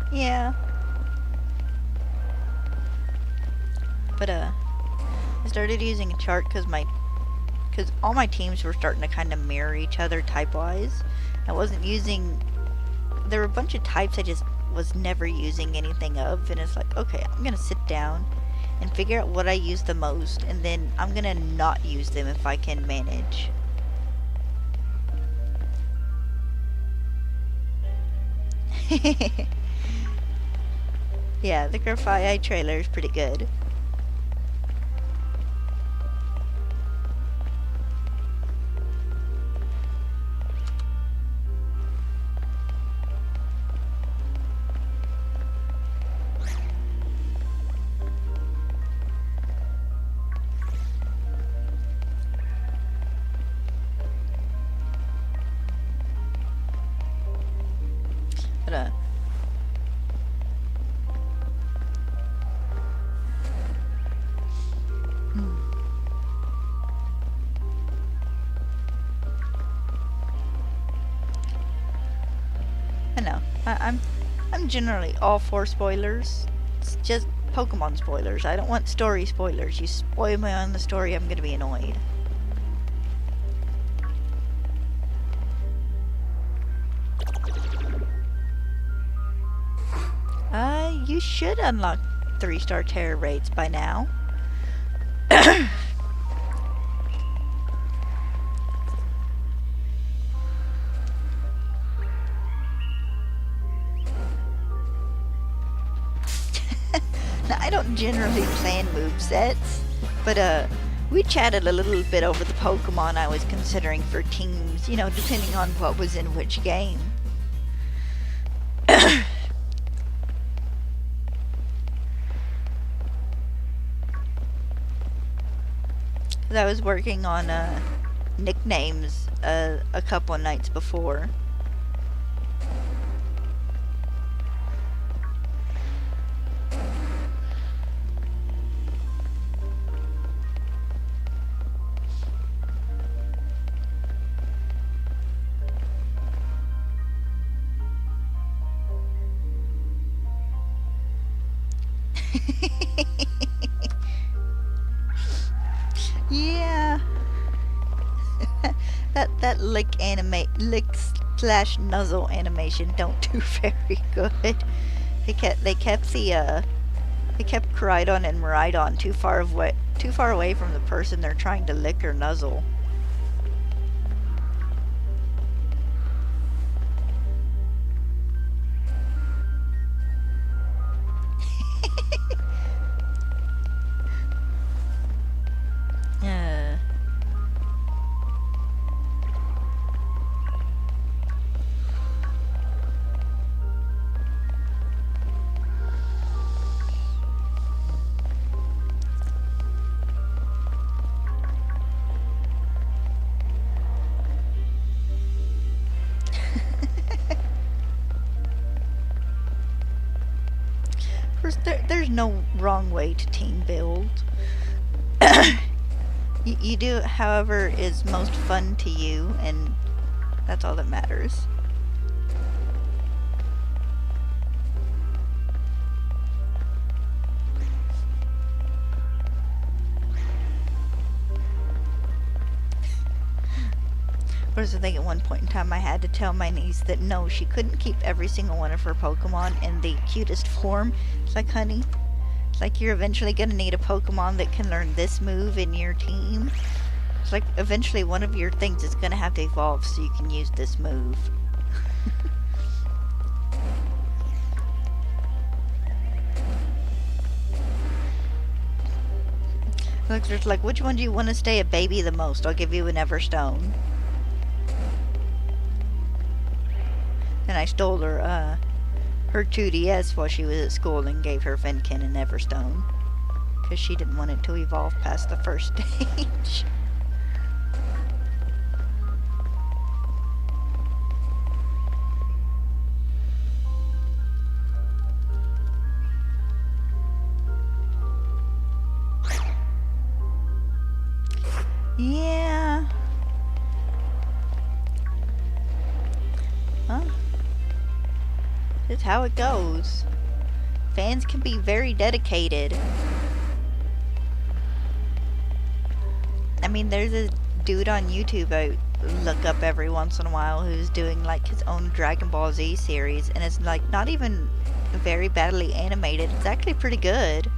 S1: Yeah. But I started using a chart because all my teams were starting to kind of mirror each other type-wise. I wasn't using... There were a bunch of types I just was never using anything of, and it's like, okay, I'm gonna sit down and figure out what I use the most, and then I'm gonna not use them if I can manage. Yeah, the Grafai trailer is pretty good. But I know. I'm generally all for spoilers. It's just Pokemon spoilers. I don't want story spoilers. You spoil me on the story, I'm gonna be annoyed. You should unlock 3-star terror rates by now. Now, I don't generally plan movesets, but We chatted a little bit over the Pokemon I was considering for teams, you know, depending on what was in which game. I was working on nicknames a couple of nights before. Yeah. that lick slash nuzzle animation don't do very good. They kept Koraidon and Miraidon too far away from the person they're trying to lick or nuzzle. There's no wrong way to team build. You do it however is most fun to you, and that's all that matters. I was thinking at one point in time I had to tell my niece that no, she couldn't keep every single one of her Pokemon in the cutest form. It's like, honey, it's like you're eventually going to need a Pokemon that can learn this move in your team. It's like eventually one of your things is going to have to evolve so you can use this move. Looks just like, which one do you want to stay a baby the most? I'll give you an Everstone. And I stole her 2DS while she was at school and gave her Venkin and Everstone. Because she didn't want it to evolve past the first stage. Yeah. Huh? That's how it goes. Fans can be very dedicated. I mean, there's a dude on YouTube I look up every once in a while who's doing like his own Dragon Ball Z series, and it's like not even very badly animated. It's actually pretty good.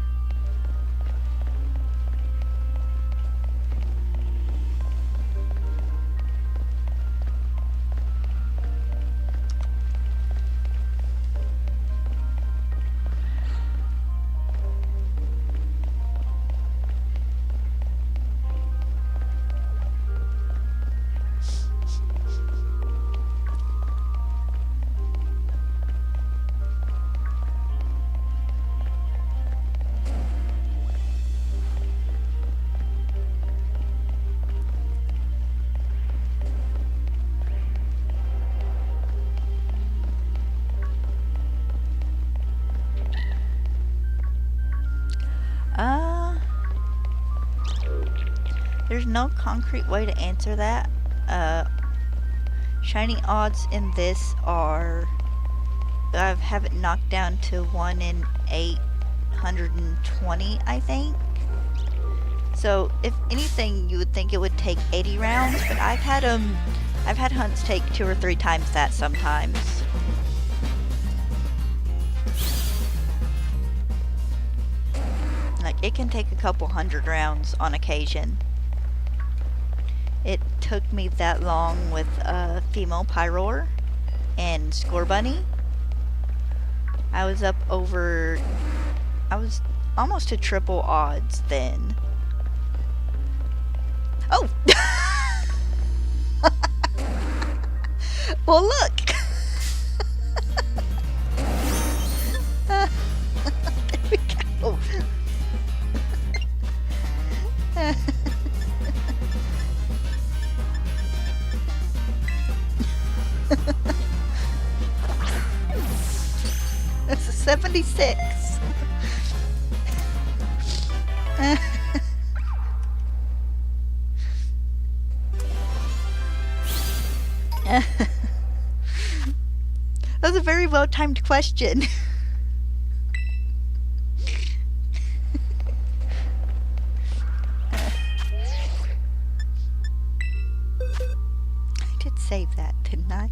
S1: There's no concrete way to answer that. Shiny odds in this are, I have it knocked down to 1 in 820, I think. So if anything, you would think it would take 80 rounds, but I've had hunts take 2 or 3 times that sometimes. Like, it can take a couple hundred rounds on occasion. It took me that long with female Pyroar and Scorbunny. I was almost to triple odds then. Oh! Well, look! There we go. That's a 76. That was a very well-timed question. I did save that, didn't I?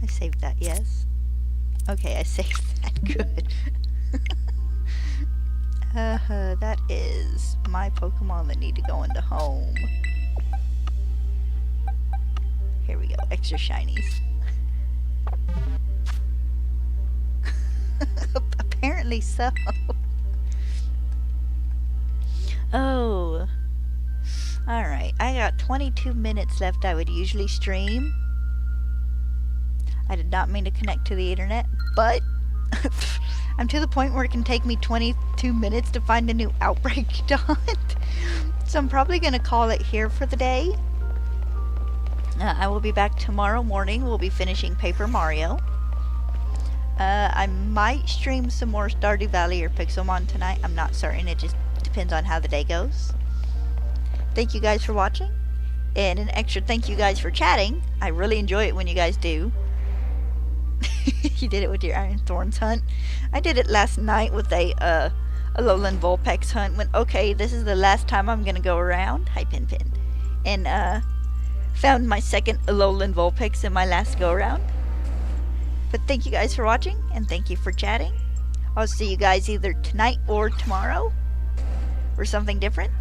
S1: I saved that, yes. Okay, I saved that. Good. That is my Pokemon that need to go into home. Here we go, extra shinies. Apparently so. Oh. Alright, I got 22 minutes left. I would usually stream. I did not mean to connect to the internet, but I'm to the point where it can take me 22 minutes to find a new outbreak done. So I'm probably going to call it here for the day. I will be back tomorrow morning. We'll be finishing Paper Mario. I might stream some more Stardew Valley or Pixelmon tonight. I'm not certain. It just depends on how the day goes. Thank you guys for watching. And an extra thank you guys for chatting. I really enjoy it when you guys do. You did it with your Iron Thorns hunt. I did it last night with a Alolan Vulpix hunt. When, okay, this is the last time I'm going to go around. Hi, Pin Pin. And found my second Alolan Vulpix in my last go around. But thank you guys for watching, and thank you for chatting. I'll see you guys either tonight or tomorrow, or something different.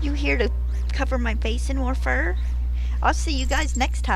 S1: You here to cover my face in more fur? I'll see you guys next time.